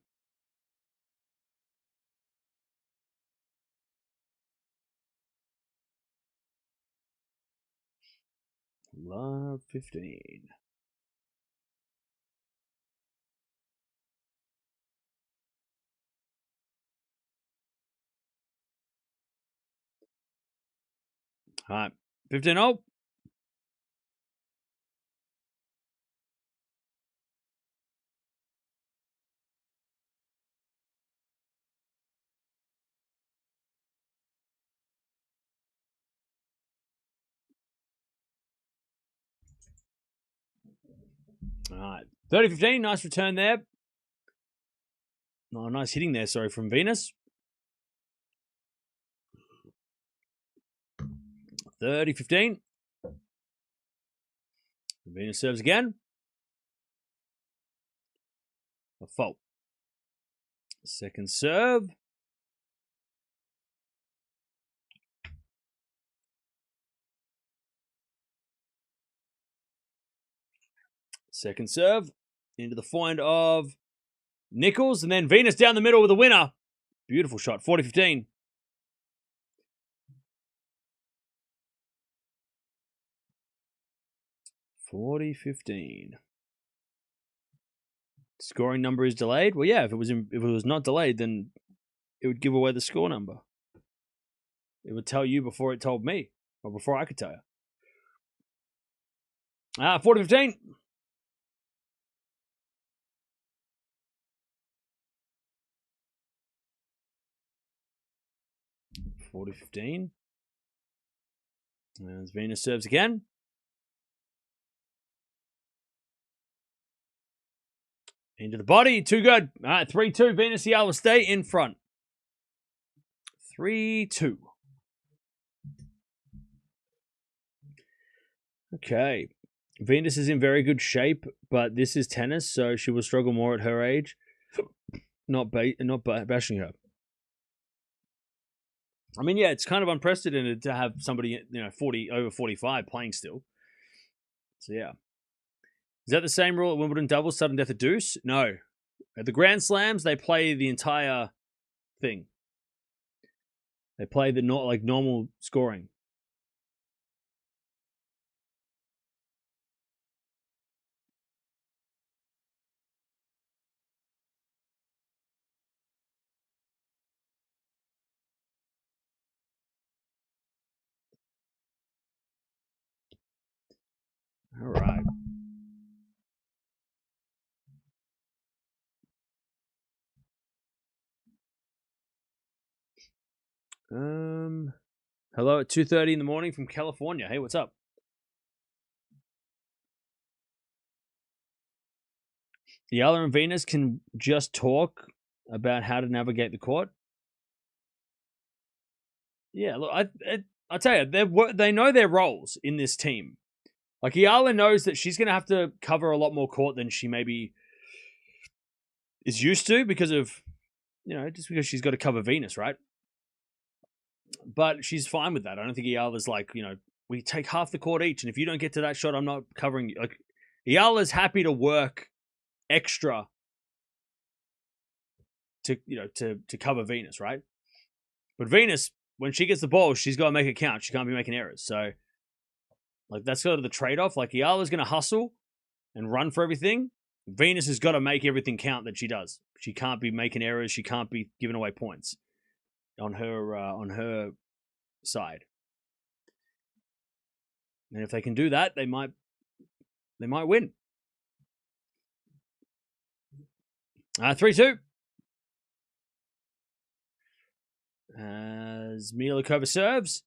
Love 15. All right. 15-0. All right. 30-15. Nice return there. Oh, nice hitting there, sorry, from Venus. 30-15. Venus serves again. A fault. Second serve. Second serve. Into the forehand of Nicholls. And then Venus down the middle with a winner. Beautiful shot. 40-15. Scoring number is delayed. Well, yeah, if it was not delayed, then it would give away the score number. It would tell you before it told me, or before I could tell you. 40-15. As Venus serves again. Into the body. Too good. All right, 3-2. Venus Eala stay in front. 3-2. Okay. Venus is in very good shape, but this is tennis, so she will struggle more at her age. Not bashing her. I mean, yeah, it's kind of unprecedented to have somebody, over 45 playing still. So, yeah. Is that the same rule at Wimbledon doubles, sudden death at deuce? No. At the Grand Slams, they play the entire thing. They play the normal scoring. All right. Hello at 2:30 in the morning from California. Hey, what's up? Eala and Venus can just talk about how to navigate the court. Yeah, look, I tell you, they know their roles in this team. Like, Eala knows that she's going to have to cover a lot more court than she maybe is used to because of, just because she's got to cover Venus, right? But she's fine with that. I don't think Eala's like, we take half the court each, and if you don't get to that shot, I'm not covering you. Like, Eala's happy to work extra to cover Venus, right? But Venus, when she gets the ball, she's got to make it count. She can't be making errors. So, like, that's sort of the trade-off. Like, Eala's going to hustle and run for everything. Venus has got to make everything count that she does. She can't be making errors. She can't be giving away points on her side. And if they can do that, they might win. 3-2. As Mihalíková serves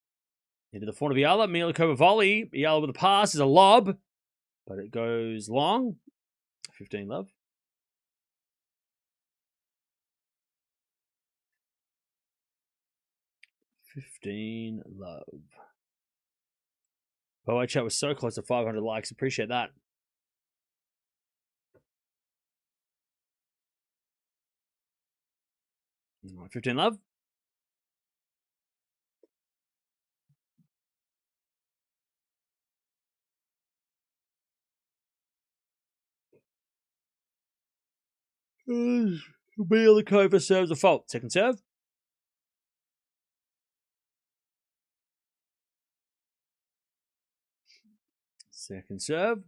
into the front of Eala. Mihalíková volley. Eala with a pass is a lob, but it goes long. 15 love. Boa chat was so close to 500 likes. Appreciate that. All right, 15 love. Mihalíková serves a fault. Second serve. Second serve.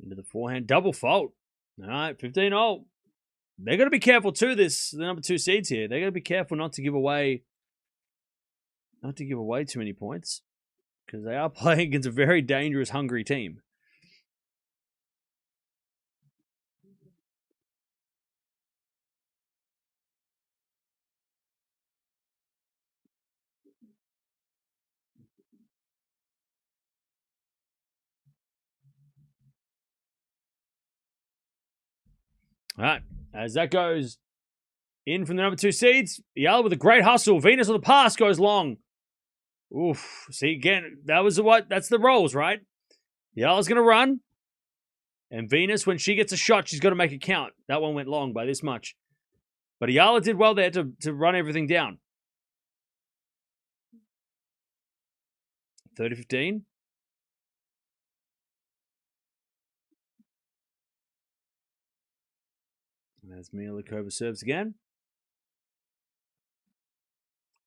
Into the forehand. Double fault. All right, 15-all. They're going to be careful too, the number 2 seeds here. They're going to be careful not to give away too many points, because they are playing against a very dangerous Hungary team. All right, as that goes in from the number 2 seeds, Eala with a great hustle. Venus on the pass goes long. Oof. See, again, that's the rolls, right? Eala's going to run. And Venus, when she gets a shot, she's got to make it count. That one went long by this much. But Eala did well there to run everything down. 30-15. As Mihalíková serves again.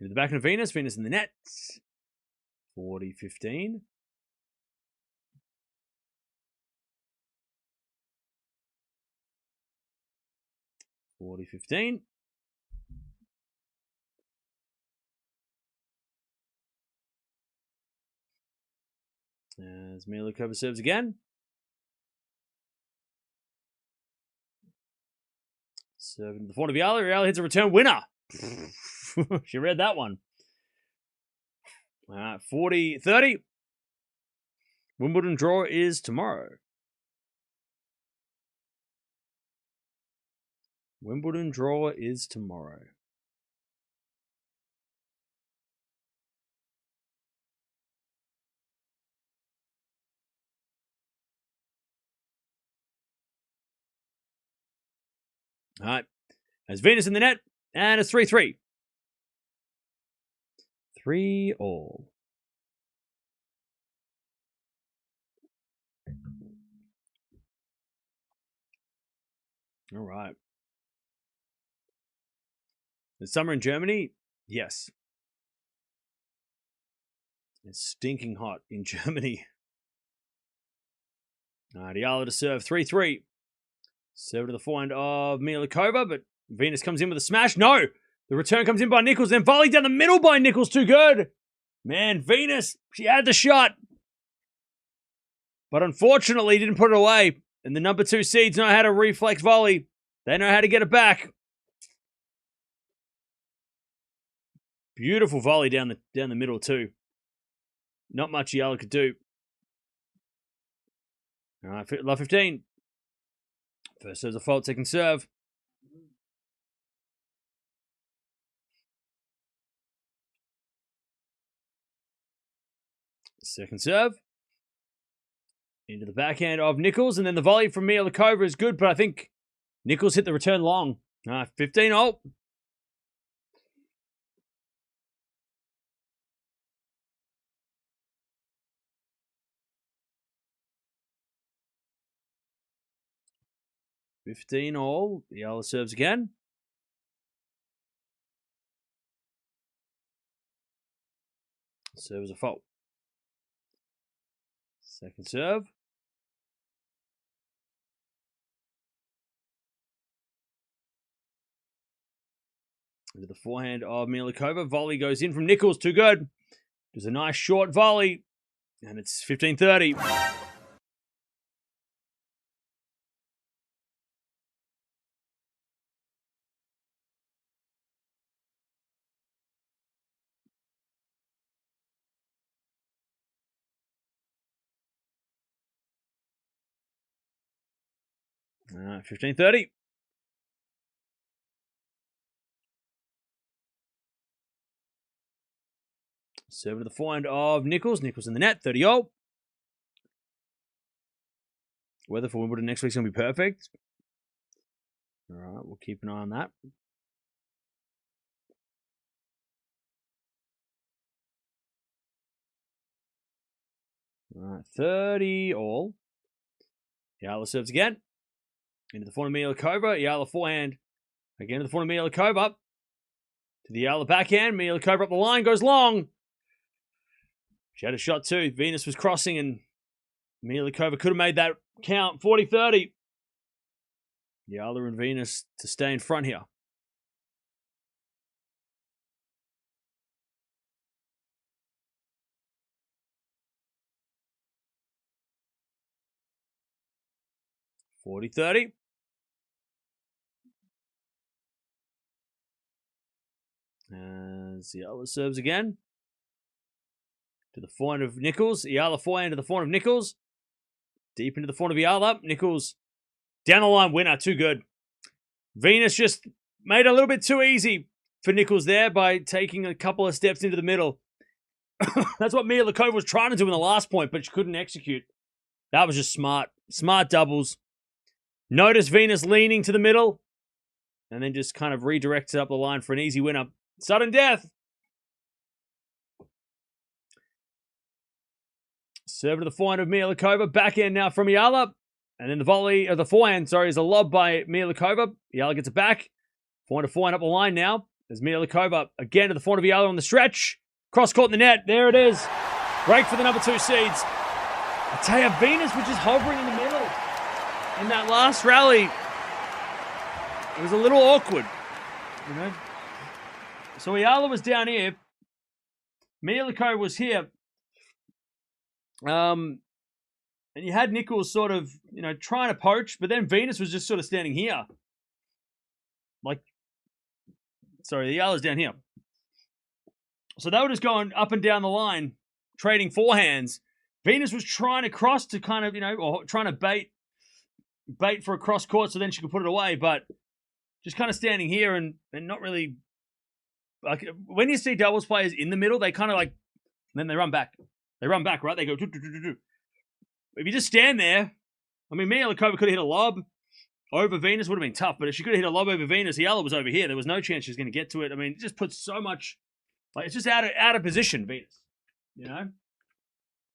Into the back of Venus. Venus in the net. 40-15. As Mihalíková serves again. Serving the front of Eala. Eala hits a return winner. She read that one. 40-30. Wimbledon draw is tomorrow. Wimbledon draw is tomorrow. All right. As Venus in the net, and it's 3-3. 3-all. All right. The summer in Germany? Yes. It's stinking hot in Germany. All right, Eala to serve 3-3. Serve to the forehand of Mihalíková, but Venus comes in with a smash. No! The return comes in by Nicholls, then volley down the middle by Nicholls. Too good. Man, Venus, she had the shot. But unfortunately, didn't put it away. And the number 2 seeds know how to reflex volley. They know how to get it back. Beautiful volley down the middle too. Not much Eala could do. All right, love 15. First serve's a fault, second serve. Second serve. Into the backhand of Nicholls, and then the volley from Mihalíková is good, but I think Nicholls hit the return long. 15-all. Eala serves again. Serve is a fault. Second serve. Into the forehand of Mihalíková. Volley goes in from Nicholls. Too good. Does a nice short volley. And it's 15-30. All right, 15-30. Serve to the forehand of Nicholls. Nicholls in the net, 30-all. Weather for Wimbledon next week's going to be perfect. All right, we'll keep an eye on that. All right, 30-all. Eala serves again. Into the forehand of Mihalíková. Eala forehand. Again to the forehand of Mihalíková. To the Eala backhand. Mihalíková up the line. Goes long. She had a shot too. Venus was crossing and Mihalíková could have made that count. 40-30. Eala and Venus to stay in front here. (40-30). As Eala serves again. To the forehand of Nicholls. Eala forehand to the forehand of Nicholls. Deep into the forehand of Eala. Nicholls down the line winner. Too good. Venus just made it a little bit too easy for Nicholls there by taking a couple of steps into the middle. That's what Mihalíková was trying to do in the last point, but she couldn't execute. That was just smart. Smart doubles. Notice Venus leaning to the middle. And then just kind of redirects it up the line for an easy winner. Sudden death. Serve to the forehand of Mihalíková. Backhand now from Eala. And then the volley, or the forehand, sorry, is a lob by Mihalíková. Eala gets it back. Forehand to forehand up the line now. There's Mihalíková again to the forehand of Eala on the stretch. Cross court in the net. There it is. Break for the number 2 seeds. I tell you, Venus was just hovering in the middle. In that last rally, it was a little awkward. You know? So Eala was down here. Mihalíková was here. And you had Nicholls sort of, you know, trying to poach, but then Venus was just sort of standing here. Like, sorry, the Eala's down here. So they were just going up and down the line, trading forehands. Venus was trying to cross to kind of, you know, or trying to bait for a cross court so then she could put it away, but just kind of standing here and not really, like, when you see doubles players in the middle, they kind of like, then they run back. They run back, right? They go, do. If you just stand there, I mean, Mihalíková could have hit a lob over Venus, would have been tough, but if she could have hit a lob over Venus, Eala was over here. There was no chance she was going to get to it. I mean, it just puts so much, like, it's just out of position, Venus, you know?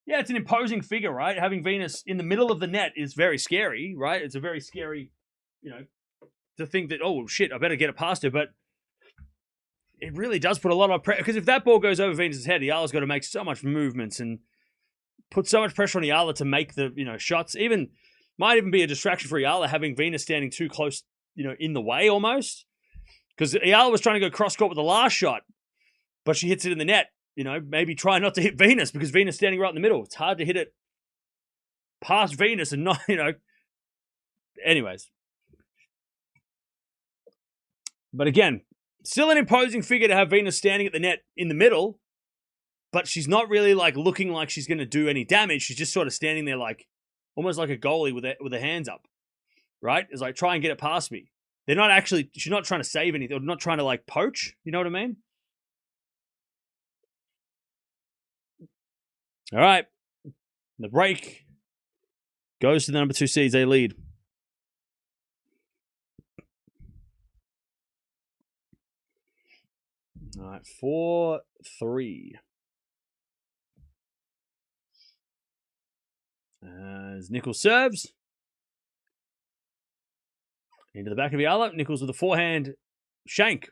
Yeah, it's an imposing figure, right? Having Venus in the middle of the net is very scary, right? It's a very scary, you know, to think that, oh, shit, I better get it past her, but it really does put a lot of pressure, because if that ball goes over Venus's head, Eala's got to make so much movements and put so much pressure on Eala to make the, you know, shots. Might even be a distraction for Eala having Venus standing too close, you know, in the way almost. Because Eala was trying to go cross court with the last shot, but she hits it in the net. You know, maybe try not to hit Venus because Venus standing right in the middle. It's hard to hit it past Venus and not, you know. Anyways. But again, still an imposing figure to have Venus standing at the net in the middle, but she's not really like looking like she's going to do any damage. She's just sort of standing there like, almost like a goalie with her hands up, right? It's like, try and get it past me. They're not actually, she's not trying to save anything. They're not trying to like poach. You know what I mean? All right. The break goes to the number 2 seeds. They lead. All right. 4-3. As Nicholls serves. Into the back of Eala. Nicholls with a forehand shank.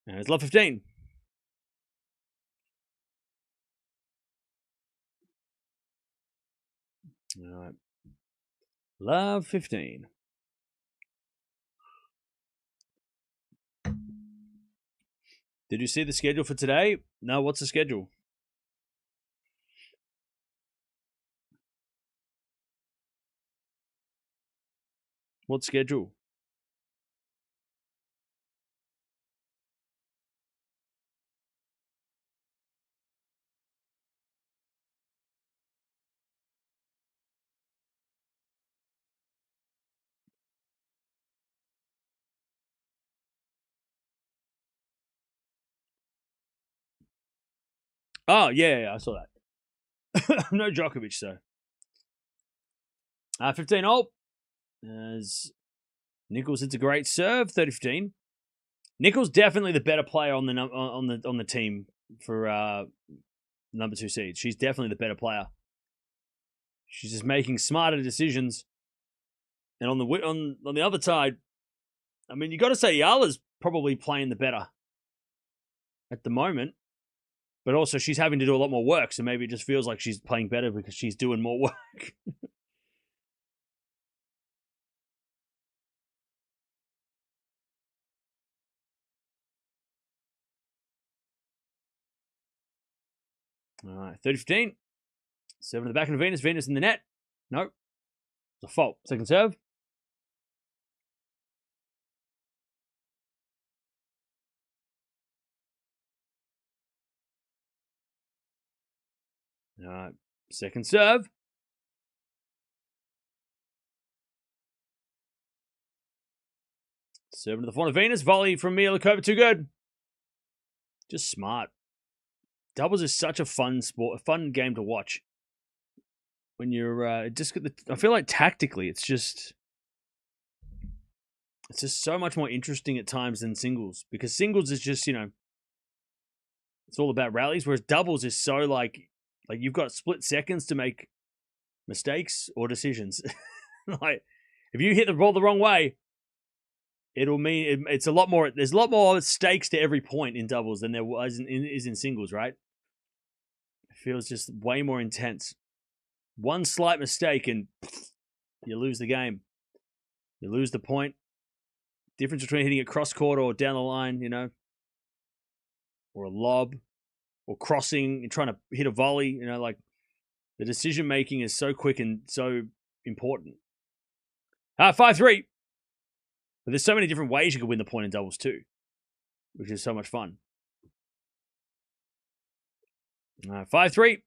And it's love 15. All right. Love 15. Did you see the schedule for today? No, what's the schedule? What schedule? Oh, yeah, I saw that. No Djokovic, so. 15 all. As Nicholls hits a great serve, 30-15. Nicholls definitely the better player on the team for number 2 seed. She's definitely the better player. She's just making smarter decisions. And on the other side, I mean, you got to say Eala's probably playing the better at the moment. But also, she's having to do a lot more work, so maybe it just feels like she's playing better because she's doing more work. All right, 30-15. Serve in the back of Venus. Venus in the net. Nope. It's a fault. Second serve. All right, second serve. Serve to the front of Venus. Volley from Mihalíková. Too good. Just smart. Doubles is such a fun sport, a fun game to watch. When you're I feel like tactically, it's just so much more interesting at times than singles, because singles is just, you know, it's all about rallies, whereas doubles is so like you've got split seconds to make mistakes or decisions. Like if you hit the ball the wrong way, it'll mean it's a lot more. There's a lot more stakes to every point in doubles than there is in singles, right? It feels just way more intense. One slight mistake and you lose the game. You lose the point. Difference between hitting it cross court or down the line, you know, or a lob, or crossing and trying to hit a volley, you know, like the decision making is so quick and so important. 5-3. But there's so many different ways you could win the point in doubles too, which is so much fun. 5-3.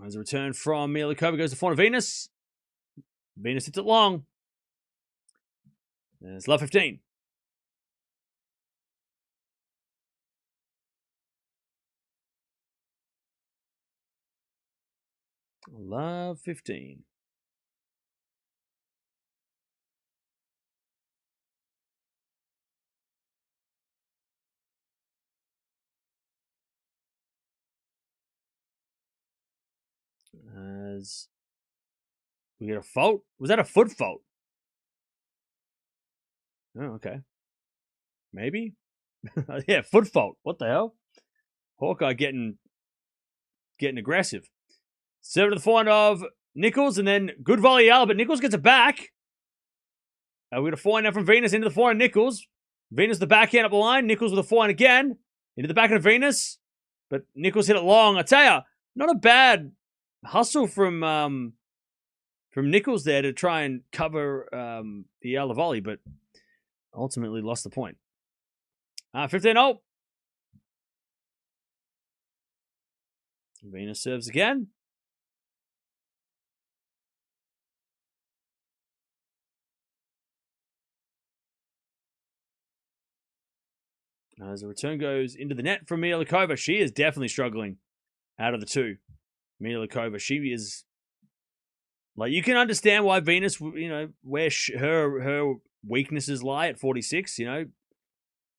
As a return from Mihalíková, goes to front of Venus. Venus hits it long. And it's love 15. Love 15. As we get a fault. Was that a foot fault? Oh, okay. Maybe. Yeah, foot fault. What the hell? Hawkeye getting aggressive. Serve to the forehand of Nicholls, and then good volley out, but Nicholls gets it back. We got a forehand now from Venus into the forehand Nicholls. Venus the backhand up the line. Nicholls with a forehand again into the backhand of Venus, but Nicholls hit it long. I tell ya, not a bad hustle from Nicholls there to try and cover the Eala volley, but ultimately lost the point. 15-0. Venus serves again. As the return goes into the net from Mihalíková, she is definitely struggling out of the two. Mihalíková, she is like, you can understand why Venus, you know, where her weaknesses lie at 46, you know,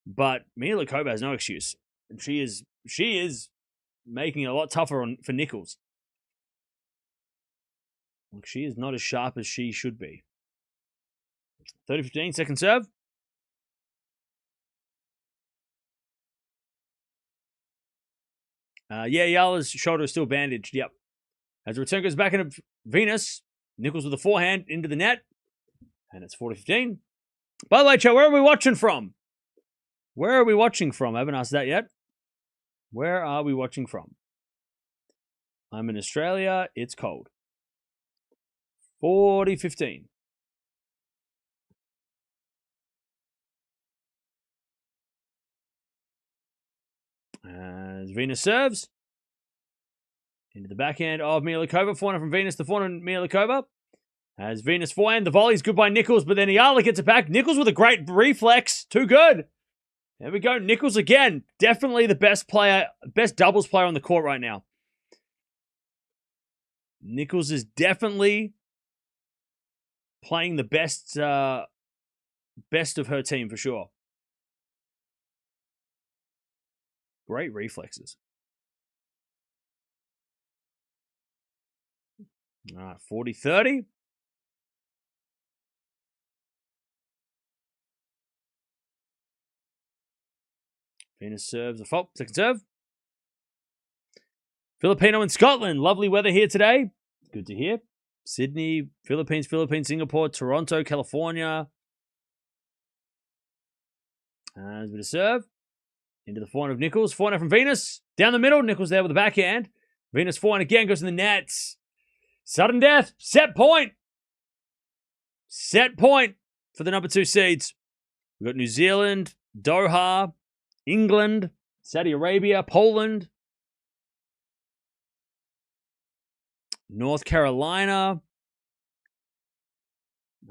but Mihalíková has no excuse, and she is making it a lot tougher for Nicholls. Like, she is not as sharp as she should be. 30-15, second serve. Yeah, Eala's shoulder is still bandaged. Yep. As the return goes back into Venus, Nicholls with a forehand into the net. And it's 40-15. By the way, Joe, where are we watching from? Where are we watching from? I haven't asked that yet. Where are we watching from? I'm in Australia. It's cold. 40-15. As Venus serves. Into the backhand of Mihalíková. Forehand from Venus to forehand Mihalíková. As Venus forehand. The volley's good by Nicholls, but then Eala gets it back. Nicholls with a great reflex. Too good. There we go. Nicholls again. Definitely the best player, best doubles player on the court right now. Nicholls is definitely playing the best of her team for sure. Great reflexes. All right, 40-30. Venus serves a fault. Second serve. Filipino in Scotland. Lovely weather here today. Good to hear. Sydney, Philippines, Singapore, Toronto, California. As a bit of serve. Into the forehand of Nicholls. Forehand from Venus. Down the middle, Nicholls there with the backhand. Venus forehand again, goes in the nets. Sudden death. Set point. Set point for the number 2 seeds. We've got New Zealand, Doha, England, Saudi Arabia, Poland, North Carolina.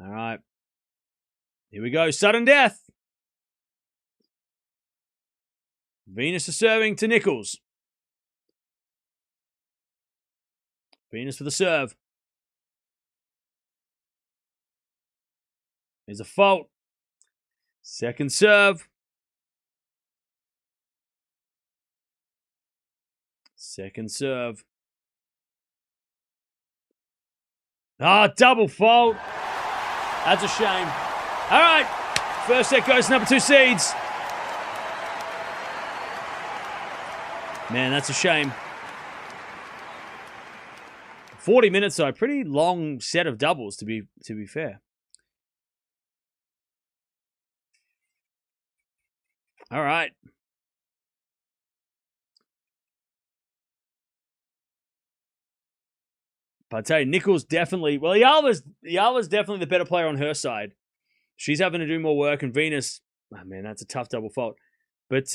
All right. Here we go. Sudden death. Venus is serving to Nicholls. Venus for the serve. There's a fault. Second serve. Second serve. Double fault. That's a shame. All right. First set goes to number 2 seeds. Man, that's a shame. 40 minutes, though. Pretty long set of doubles, to be fair. All right. But I tell you, Nicholls definitely... Well, Eala's definitely the better player on her side. She's having to do more work, and Venus... Oh, man, that's a tough double fault. But,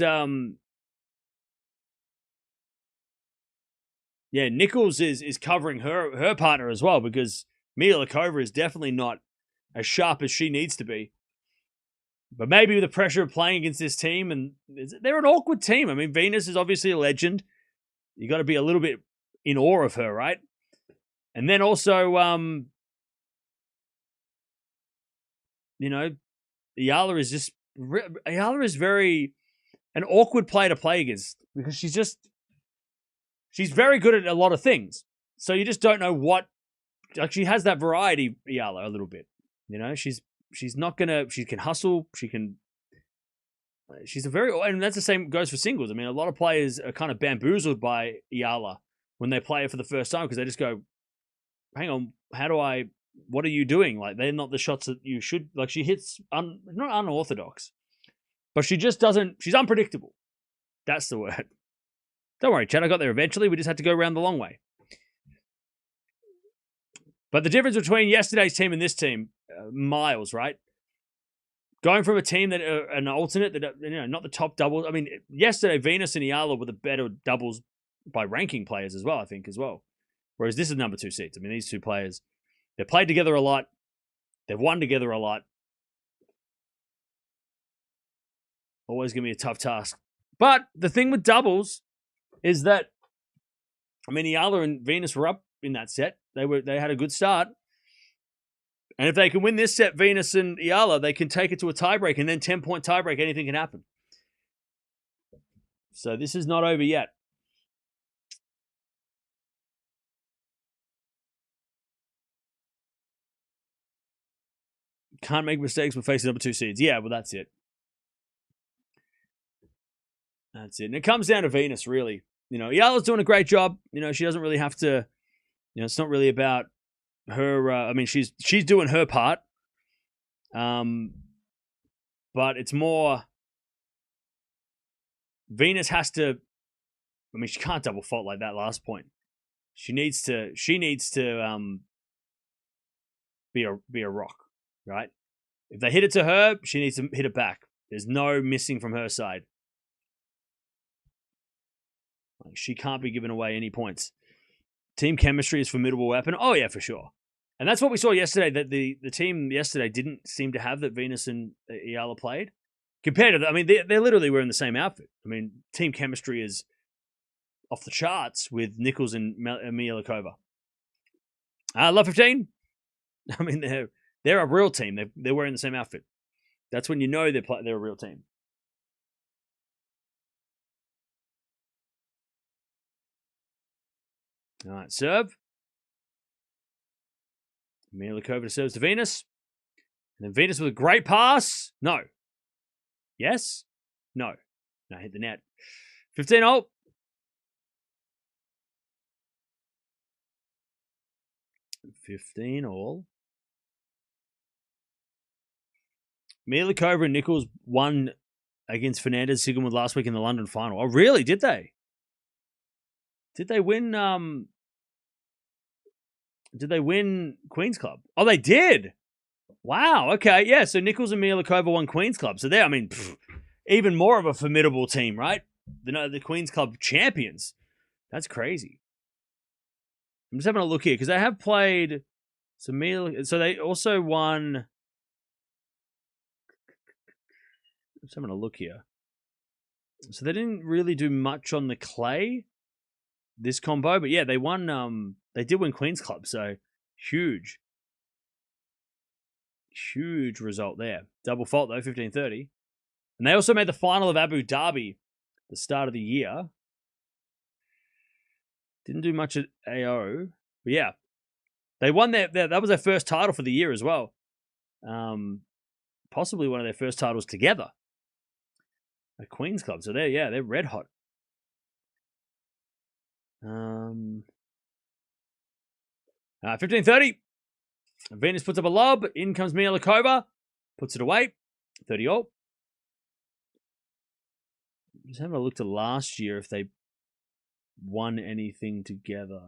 yeah, Nicholls is covering her partner as well, because Mihalíková is definitely not as sharp as she needs to be. But maybe with the pressure of playing against this team, and they're an awkward team. I mean, Venus is obviously a legend. You got to be a little bit in awe of her, right? And then also, you know, Eala is very an awkward player to play against, because she's very good at a lot of things. So you just don't know what, like, she has that variety, Eala, a little bit. You know, she's not gonna, she can hustle, and that's the same goes for singles. I mean, a lot of players are kind of bamboozled by Eala when they play it for the first time, because they just go, hang on, what are you doing? Like, they're not the shots that you should, like, she hits, not unorthodox, but she just doesn't, she's unpredictable. That's the word. Don't worry, Chad, I got there eventually. We just had to go around the long way. But the difference between yesterday's team and this team, miles, right? Going from a team that an alternate that, you know, not the top doubles. I mean, yesterday Venus and Eala were the better doubles by ranking players as well, I think, as well. Whereas this is number 2 seeds. I mean, these two players, they've played together a lot. They've won together a lot. Always going to be a tough task. But the thing with doubles is that, I mean, Eala and Venus were up in that set. They had a good start. And if they can win this set, Venus and Eala, they can take it to a tiebreak, and then 10-point tiebreak, anything can happen. So this is not over yet. Can't make mistakes when facing number 2 seeds. Yeah, well, that's it. That's it. And it comes down to Venus, really. You know, Eala's doing a great job. You know, she doesn't really have to, you know, it's not really about her. I mean, she's doing her part. But it's more, Venus has to, I mean, she can't double fault like that last point. She needs to be a rock, right? If they hit it to her, she needs to hit it back. There's no missing from her side. Like, she can't be giving away any points. Team chemistry is a formidable weapon. Oh, yeah, for sure. And that's what we saw yesterday, that the team yesterday didn't seem to have that Venus and Eala played. Compared to, I mean, they literally were in the same outfit. I mean, team chemistry is off the charts with Nicholls and Mihalíková. Love 15. I mean, they're a real team. They're wearing the same outfit. That's when you know they're a real team. All right, serve. Mihalíková serves to Venus. And then Venus with a great pass. No. Yes? No. No, hit the net. 15-0. Mihalíková and Nicholls won against Fernandez Sigmund last week in the London final. Oh, really? Did they? Did they win? Did they win Queen's Club? Oh, they did. Wow. Okay. Yeah. So Nicholls and Mihalíková won Queen's Club. So they're, I mean, even more of a formidable team, right? The Queen's Club champions. That's crazy. I'm just having a look here because they have played. So they also won. I'm just having a look here. So they didn't really do much on the clay, this combo, but yeah, they won. They did win Queen's Club, so huge result there. Double fault though, 15-30. And they also made the final of Abu Dhabi, the start of the year. Didn't do much at AO, but yeah, they won that was their first title for the year as well. Possibly one of their first titles together. A Queen's Club, so they're red hot. 15-30. Venus puts up a lob. In comes Mihalíková. Puts it away. 30-all. Just having a look to last year if they won anything together.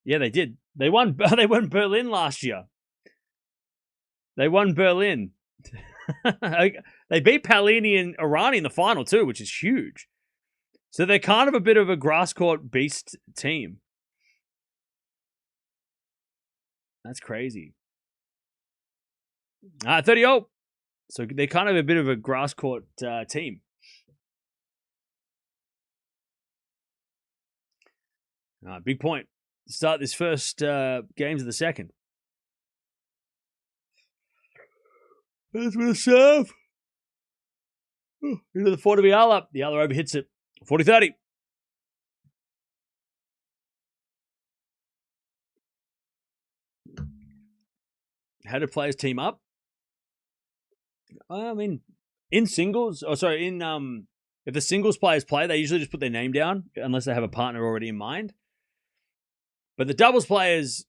Yeah, they did. They won Berlin last year. They won Berlin. They beat Palini and Irani in the final too, which is huge. So they're kind of a bit of a grass court beast team. That's crazy. 30-0. So they're kind of a bit of a grass court team. Big point. Start this first games of the second. That's with a serve. Into the 4 to Viala. The other over hits it. 40-30. How do players team up? I mean, in singles, if the singles players play, they usually just put their name down unless they have a partner already in mind. But the doubles players,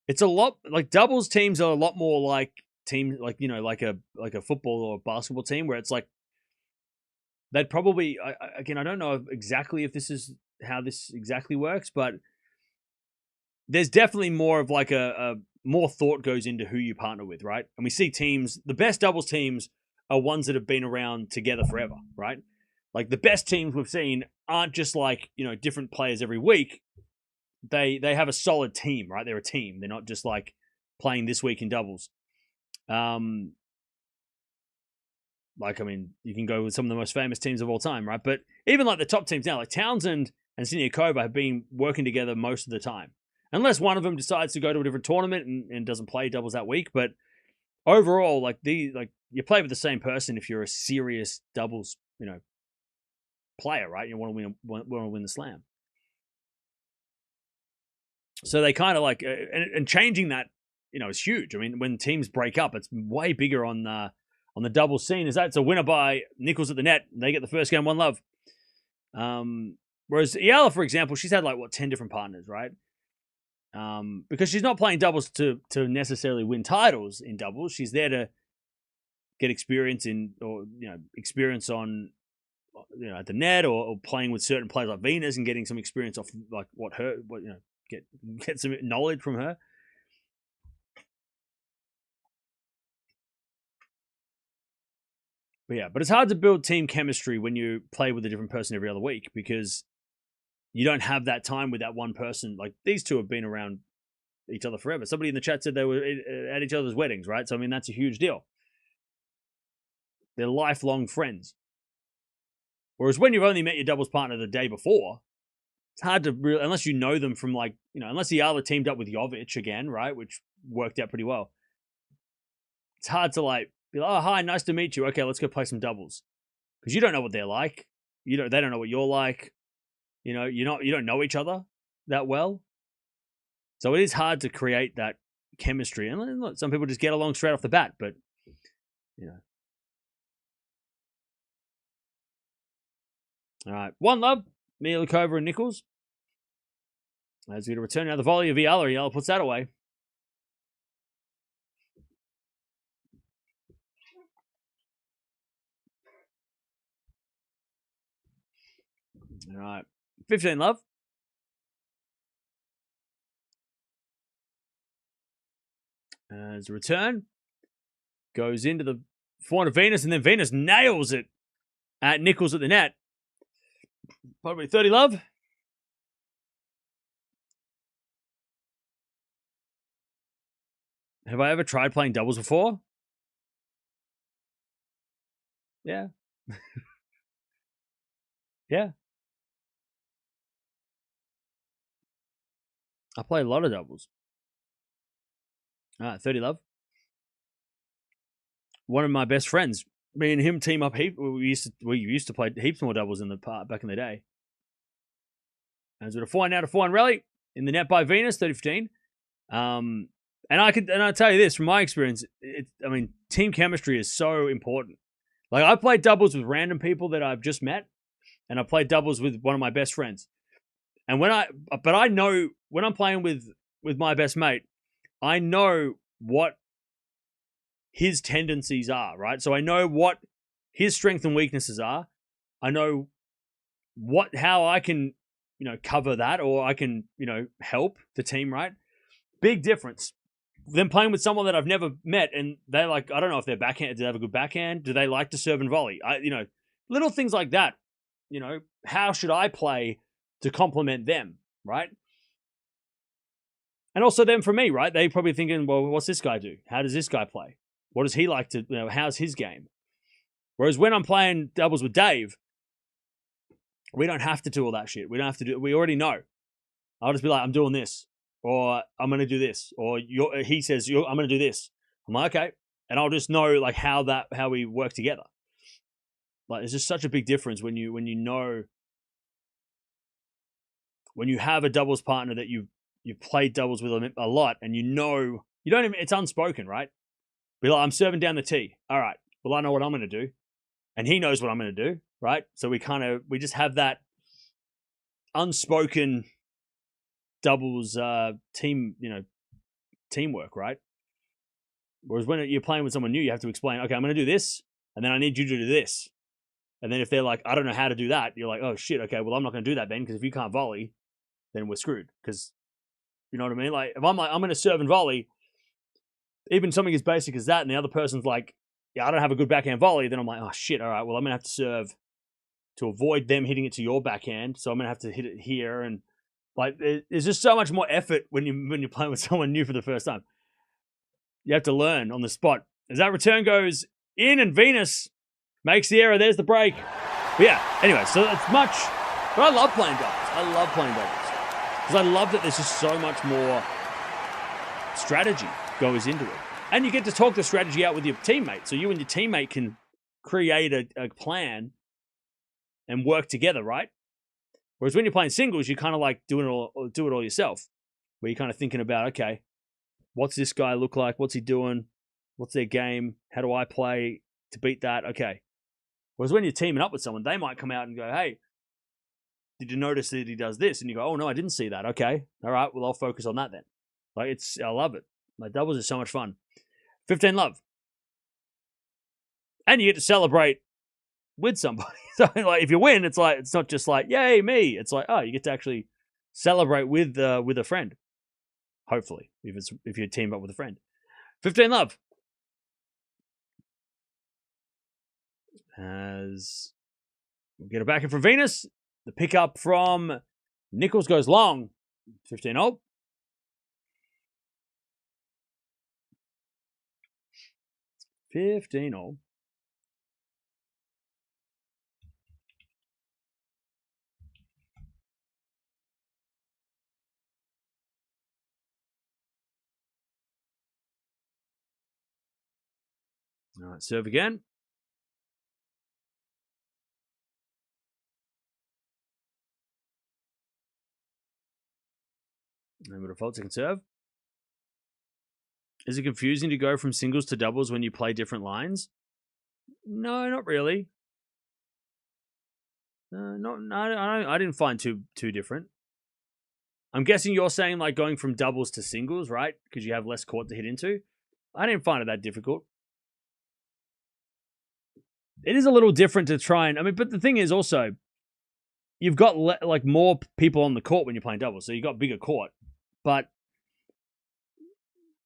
it's a lot like doubles teams are a lot more like teams like like a football or basketball team where it's like they'd probably again I don't know exactly if this is how this exactly works, but there's definitely more of like a more thought goes into who you partner with, right? And we see teams, the best doubles teams are ones that have been around together forever, right? Like the best teams we've seen aren't just like different players every week. They have a solid team, right? They're a team. They're not just like playing this week in doubles. You can go with some of the most famous teams of all time, right? But even like the top teams now, like Townsend and Siniakova have been working together most of the time. Unless one of them decides to go to a different tournament and doesn't play doubles that week. But overall, you play with the same person if you're a serious doubles, player, right? You want to win the slam. So they kind of and changing that, is huge. I mean, when teams break up, it's way bigger on the double scene. It's a winner by Nicholls at the net. They get the first game 1-love. Whereas Eala, for example, she's had 10 different partners, right? Because she's not playing doubles to necessarily win titles in doubles. She's there to get experience experience on at the net or playing with certain players like Venus and getting some experience off get some knowledge from her. But it's hard to build team chemistry when you play with a different person every other week because you don't have that time with that one person. Like these two have been around each other forever. Somebody in the chat said they were at each other's weddings, right? So, I mean, that's a huge deal. They're lifelong friends. Whereas when you've only met your doubles partner the day before, it's hard to really, unless you know them from unless Eala teamed up with Jovic again, right? Which worked out pretty well. It's hard to be like, oh, hi, nice to meet you. Okay, let's go play some doubles. Because you don't know what they're like. They don't know what you're like. You don't know each other that well. So it is hard to create that chemistry. And look, some people just get along straight off the bat, but All right. 1-love. Mihalíková and Nicholls. As we return now the volley of Eala. Eala puts that away. All right. 15 love. As a return. Goes into the forehand of Venus, and then Venus nails it at Nicholls at the net. Probably 30 love. Have I ever tried playing doubles before? Yeah. Yeah. I play a lot of doubles. All right, 30 love. One of my best friends, me and him team up heap. We used to play heaps more doubles in the back in the day. As with a 4 now to 4 rally in the net by Venus, 30-15. And I tell you this from my experience, team chemistry is so important. Like I play doubles with random people that I've just met, and I play doubles with one of my best friends. And I know when I'm playing with my best mate, I know what his tendencies are, right? So I know what his strengths and weaknesses are. I know how I can, cover that, or I can, help the team, right? Big difference. Then playing with someone that I've never met, and they're like, I don't know if they're backhand. Do they have a good backhand? Do they like to serve and volley? Little things like that. How should I play to complement them, right? And also them for me, right? They probably thinking, well, what's this guy do? How does this guy play? What does he like to, how's his game? Whereas when I'm playing doubles with Dave, we don't have to do all that shit. We don't have to do, we already know. I'll just be like, I'm doing this, or I'm going to do this, or he says, I'm going to do this. I'm like, okay. And I'll just know like how we work together. Like, it's just such a big difference when you know, when you have a doubles partner that you've played doubles with a lot, and you don't even, it's unspoken, right? Be like, I'm serving down the tee. All right. Well, I know what I'm going to do. And he knows what I'm going to do, right? So we just have that unspoken doubles teamwork, right? Whereas when you're playing with someone new, you have to explain, okay, I'm going to do this, and then I need you to do this. And then if they're like, I don't know how to do that, you're like, oh shit, okay, well, I'm not going to do that then, because if you can't volley, then we're screwed. Because, you know what I mean? Like, if I'm like, I'm going to serve and volley, even something as basic as that, and the other person's like, yeah, I don't have a good backhand volley, then I'm like, oh shit, all right, well, I'm going to have to serve to avoid them hitting it to your backhand, so I'm going to have to hit it here. And like, there's just so much more effort when you're playing with someone new for the first time. You have to learn on the spot. As that return goes in, and Venus makes the error, there's the break. But yeah, anyway, so it's much, but I love playing doubles. I love playing doubles. Because I love that there's just so much more strategy goes into it. And you get to talk the strategy out with your teammate. So you and your teammate can create a plan and work together, right? Whereas when you're playing singles, you kind of like do it all yourself. Where you're kind of thinking about, okay, what's this guy look like? What's he doing? What's their game? How do I play to beat that? Okay. Whereas when you're teaming up with someone, they might come out and go, hey, did you notice that he does this? And you go, oh no, I didn't see that. Okay. All right. Well, I'll focus on that then. Like, I love it. Like, doubles is so much fun. 15 love. And you get to celebrate with somebody. So like, if you win, it's like, it's not just like, yay, me. It's like, oh, you get to actually celebrate with a friend. Hopefully, if you team up with a friend. 15 love. As we get it back in from Venus. The pickup from Nicholls goes long. 15-0. All right, serve again. And with a fault, second serve. Is it confusing to go from singles to doubles when you play different lines? No, not really. No, I didn't find too different. I'm guessing you're saying like going from doubles to singles, right? Because you have less court to hit into. I didn't find it that difficult. It is a little different to try and, but the thing is also, you've got like more people on the court when you're playing doubles, so you've got bigger court. But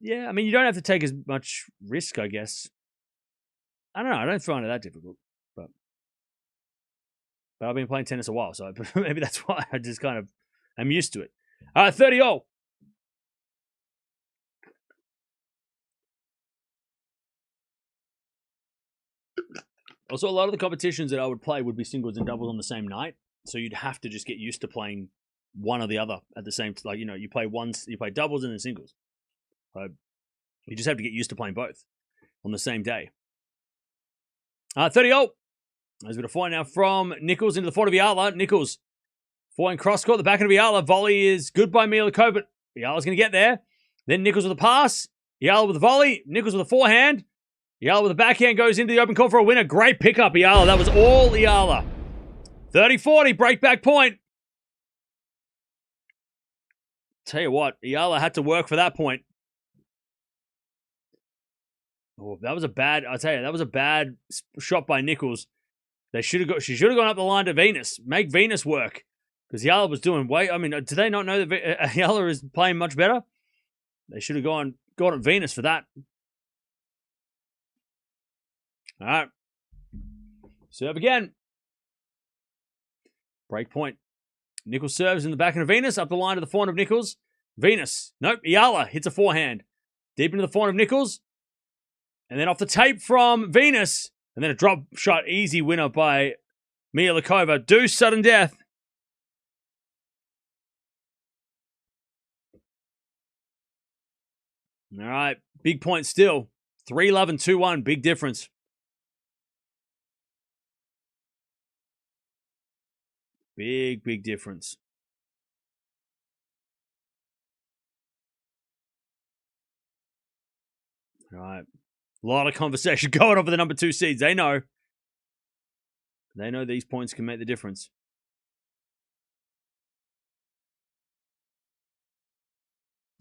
yeah, you don't have to take as much risk, I guess. I don't know. I don't find it that difficult, but I've been playing tennis a while, so maybe that's why I just kind of am used to it. 30-all. Also, a lot of the competitions that I would play would be singles and doubles on the same night, so you'd have to just get used to playing one or the other at the same. Like you play doubles and then singles. You just have to get used to playing both on the same day. 30-all. There's a bit of forehand now from Nicholls into the forehand of Eala. Nicholls forehand cross court, the backhand of Eala. Volley is good by Mihalíková, but Eala's going to get there. Then Nicholls with a pass. Eala with a volley. Nicholls with a forehand. Eala with a backhand goes into the open court for a winner. Great pickup, Eala. That was all Eala. 30-40, breakback point. Tell you what, Eala had to work for that point. Oh, that was a bad shot by Nicholls. She should have gone up the line to Venus. Make Venus work. Because Eala was doing do they not know that Eala is playing much better? They should have gone at Venus for that. All right. Serve again. Break point. Nicholls serves in the backhand of Venus. Up the line to the forehand of Nicholls. Venus. Nope. Eala hits a forehand. Deep into the forehand of Nicholls. And then off the tape from Venus. And then a drop shot. Easy winner by Mihalíková. Deuce, sudden death. All right. Big point still. 3-love and 2-1. Big difference. Big difference. All right. A lot of conversation going on for the number 2 seeds. They know. They know these points can make the difference.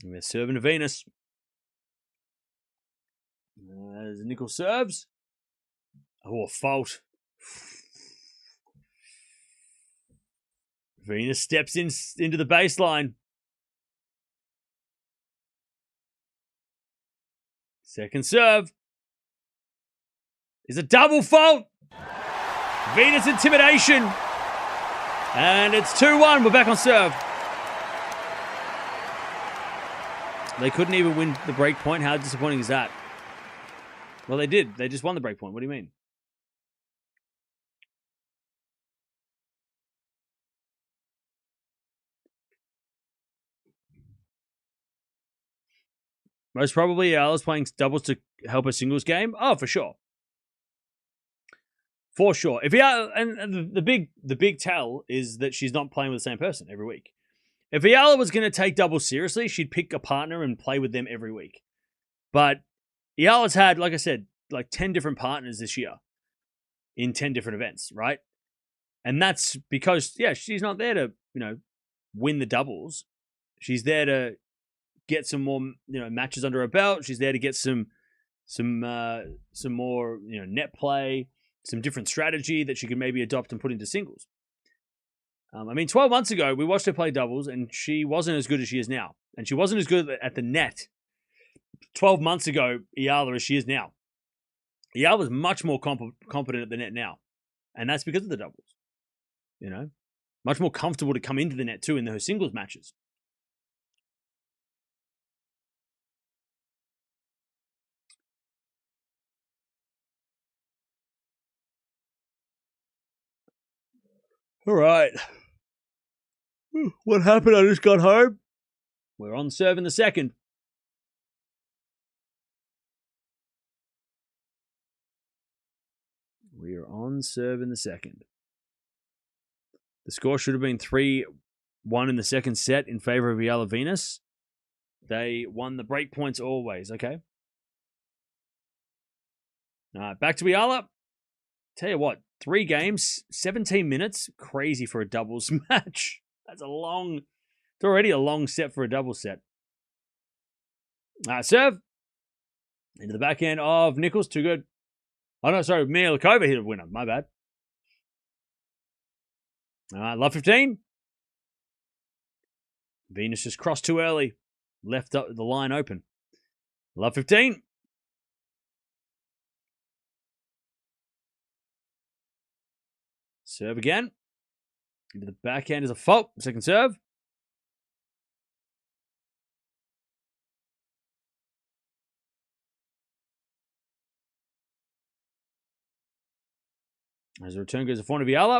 And they're serving to Venus. As Nicholls serves. Oh, a fault. Venus steps into the baseline. Second serve. Is a double fault. Venus intimidation. And it's 2-1. We're back on serve. They couldn't even win the break point. How disappointing is that? Well, they did. They just won the break point. What do you mean? Most probably, Eala's playing doubles to help her singles game. Oh, for sure. For sure. If and the big tell is that she's not playing with the same person every week. If Eala was going to take doubles seriously, she'd pick a partner and play with them every week. But Eala's had, like I said, like 10 different partners this year in 10 different events, right? And that's because, she's not there to, win the doubles. She's there to get some more, matches under her belt. She's there to get some more, net play, some different strategy that she can maybe adopt and put into singles. 12 months ago, we watched her play doubles, and she wasn't as good as she is now. And she wasn't as good at the net 12 months ago, Eala, as she is now. Eala was much more competent at the net now. And that's because of the doubles. Much more comfortable to come into the net, too, in her singles matches. All right. What happened? I just got home. We're on serve in the second. We are on serve in the second. The score should have been 3-1 in the second set in favor of Eala Venus. They won the break points always, okay? All right, back to Eala. Tell you what, 3 games, 17 minutes. Crazy for a doubles match. That's it's already a long set for a double set. Serve. Into the backhand of Nicholls. Too good. Oh, no, sorry. Mihalíková hit a winner. My bad. Love 15. Venus just crossed too early. Left up the line open. Love 15. Serve again. Into the backhand is a fault. Second serve. As the return goes to front of Eala.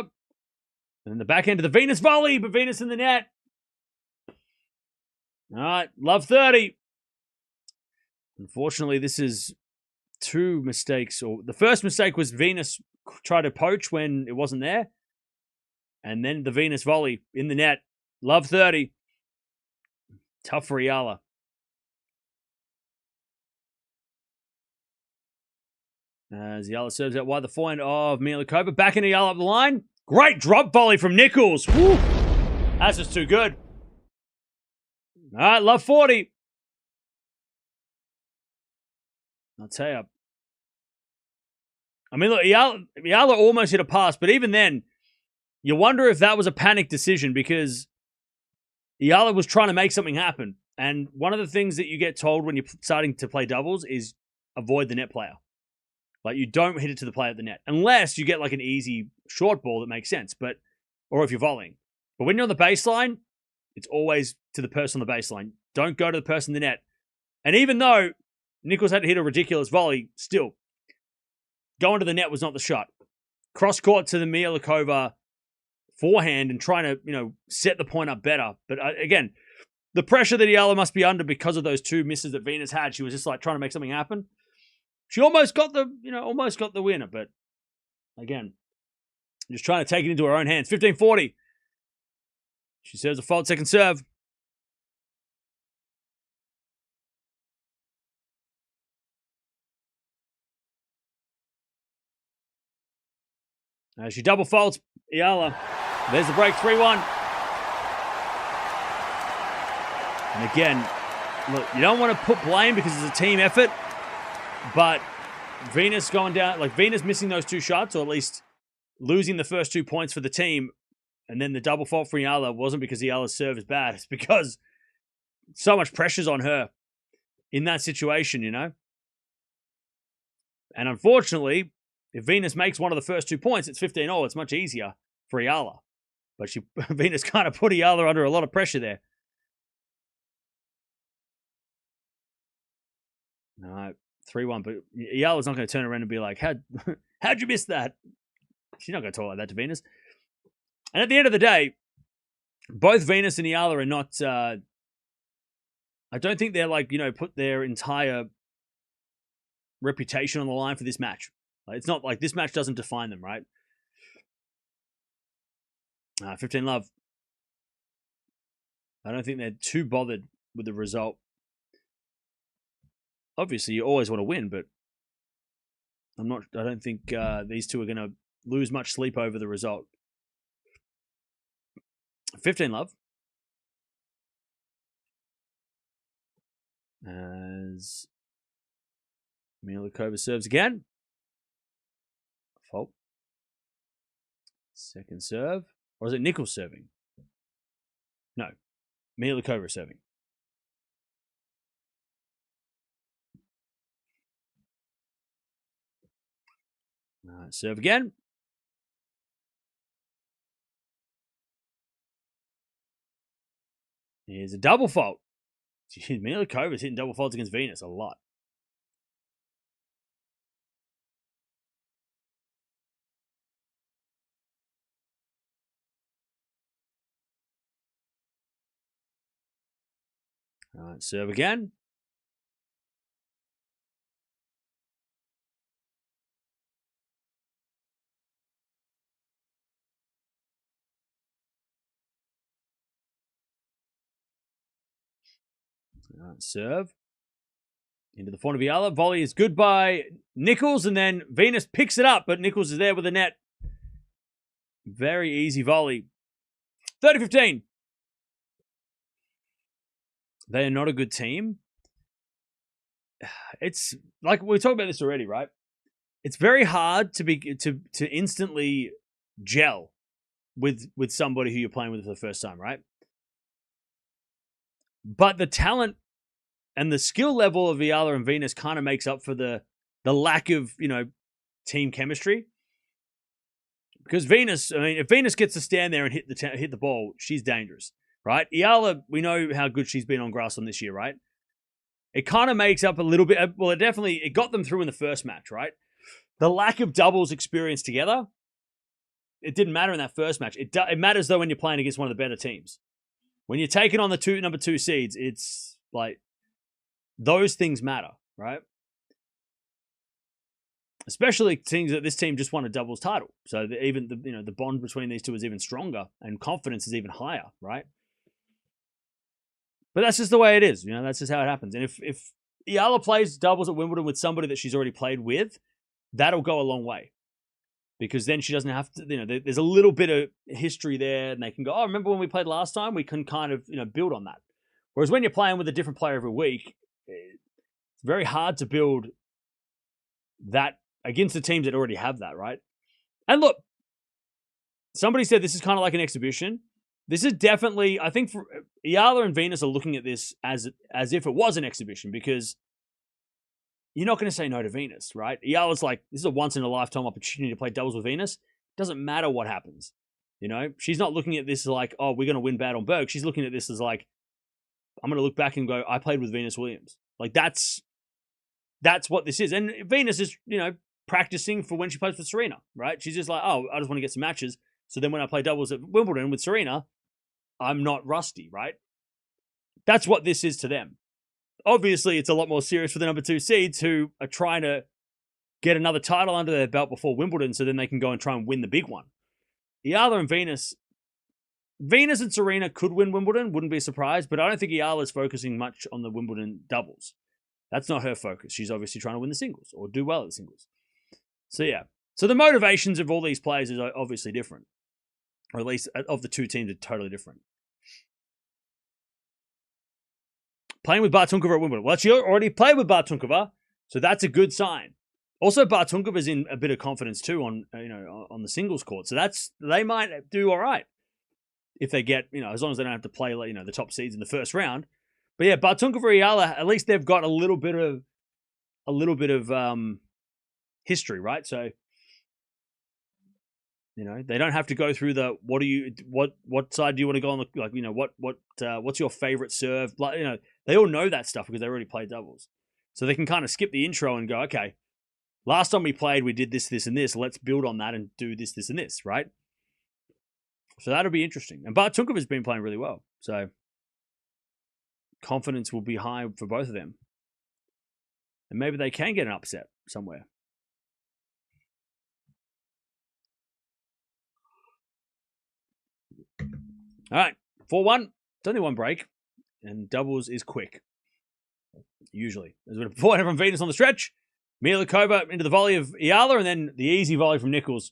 And then the backhand to the Venus volley, but Venus in the net. All right, love 30. Unfortunately, this is 2 mistakes. Or the first mistake was Venus tried to poach when it wasn't there. And then the Venus volley in the net. Love 30. Tough for Eala. As Eala serves out wide the forehand of Mihalíková. Back into Eala up the line. Great drop volley from Nicholls. Woo. That's just too good. All right, love 40. I'll tell you. I mean, look, Eala almost hit a pass, but even then, you wonder if that was a panic decision because Eala was trying to make something happen. And one of the things that you get told when you're starting to play doubles is avoid the net player. Like, you don't hit it to the player at the net. Unless you get, like, an easy short ball that makes sense. Or if you're volleying. But when you're on the baseline, it's always to the person on the baseline. Don't go to the person in the net. And even though Nicholls had to hit a ridiculous volley, still, going to the net was not the shot. Cross court to the Mihalíková forehand and trying to, set the point up better. But again, the pressure that Eala must be under because of those 2 misses that Venus had, she was just like trying to make something happen. She almost got the winner, but again, just trying to take it into her own hands. 15-40. She serves a fault, second serve. She double faults Eala. There's the break, 3-1. And again, look, you don't want to put blame because it's a team effort. But Venus going down, like Venus missing those 2 shots, or at least losing the first 2 points for the team, and then the double fault for Eala wasn't because Eala's serve is bad. It's because so much pressure's on her in that situation, And unfortunately, if Venus makes one of the first 2 points, it's 15-0. It's much easier for Eala. But Venus kind of put Eala under a lot of pressure there. No. 3-1, but Eala's not going to turn around and be like, how'd you miss that? She's not going to talk like that to Venus. And at the end of the day, both Venus and Eala are not, I don't think they're like, put their entire reputation on the line for this match. Like, it's not like this match doesn't define them, right? 15 love. I don't think they're too bothered with the result. Obviously, you always want to win, but I don't think these 2 are going to lose much sleep over the result. 15 love. As Mihalíková serves again. Fault. Second serve. Or is it Nicholls serving? No. Mihalíková serving. Serve again. Here's a double fault. Mihalíkova's hitting double faults against Venus a lot. All right, serve again. All right, serve. Into the front of Eala. Volley is good by Nicholls, and then Venus picks it up, but Nicholls is there with the net. Very easy volley. 30-15. They are not a good team. It's like we talked about this already, right? It's very hard to instantly gel with somebody who you're playing with for the first time, right? But the talent and the skill level of Eala and Venus kind of makes up for the lack of, team chemistry. Because Venus, if Venus gets to stand there and hit the ball, she's dangerous, right? Eala, we know how good she's been on grass on this year, right? It kind of makes up a little bit. Well, it got them through in the first match, right? The lack of doubles experience together, it didn't matter in that first match. It matters, though, when you're playing against one of the better teams. When you're taking on the number 2 seeds, it's like those things matter, right? Especially things that this team just won a doubles title. So even the bond between these two is even stronger and confidence is even higher, right? But that's just the way it is. That's just how it happens. And if Eala plays doubles at Wimbledon with somebody that she's already played with, that'll go a long way. Because then she doesn't have to, there's a little bit of history there and they can go, oh, remember when we played last time? We can kind of, build on that. Whereas when you're playing with a different player every week, it's very hard to build that against the teams that already have that, right? And look, somebody said this is kind of like an exhibition. This is definitely, I think, for Eala and Venus are looking at this as if it was an exhibition because you're not going to say no to Venus, right? Eala's like, this is a once-in-a-lifetime opportunity to play doubles with Venus. Doesn't matter what happens. She's not looking at this like, oh, we're going to win Bad Homburg. She's looking at this as like, I'm going to look back and go, I played with Venus Williams. Like, that's what this is. And Venus is, practicing for when she plays with Serena, right? She's just like, oh, I just want to get some matches. So then when I play doubles at Wimbledon with Serena, I'm not rusty, right? That's what this is to them. Obviously, it's a lot more serious for the number 2 seeds who are trying to get another title under their belt before Wimbledon so then they can go and try and win the big one. Eala and Venus and Serena could win Wimbledon, wouldn't be surprised, but I don't think Eala is focusing much on the Wimbledon doubles. That's not her focus. She's obviously trying to win the singles or do well at the singles. So, yeah. So the motivations of all these players is obviously different. Or at least of the two teams are totally different. Playing with Bartunkova at Wimbledon. Well, she already played with Bartunkova, so that's a good sign. Also, Bartunkova's in a bit of confidence too on the singles court, so they might do all right if they get as long as they don't have to play the top seeds in the first round. But yeah, Bartunkova Eala, at least they've got a little bit of history, right? So they don't have to go through the what side do you want to go on what's your favorite serve? They all know that stuff because they already played doubles. So they can kind of skip the intro and go, okay, last time we played, we did this, this, and this. Let's build on that and do this, this, and this, right? So that'll be interesting. And Bartunkova's been playing really well. So confidence will be high for both of them. And maybe they can get an upset somewhere. All right, 4-1. It's only one break. And doubles is quick. Usually. There's a bit of forehand from Venus on the stretch. Mihalíková into the volley of Eala, and then the easy volley from Nicholls.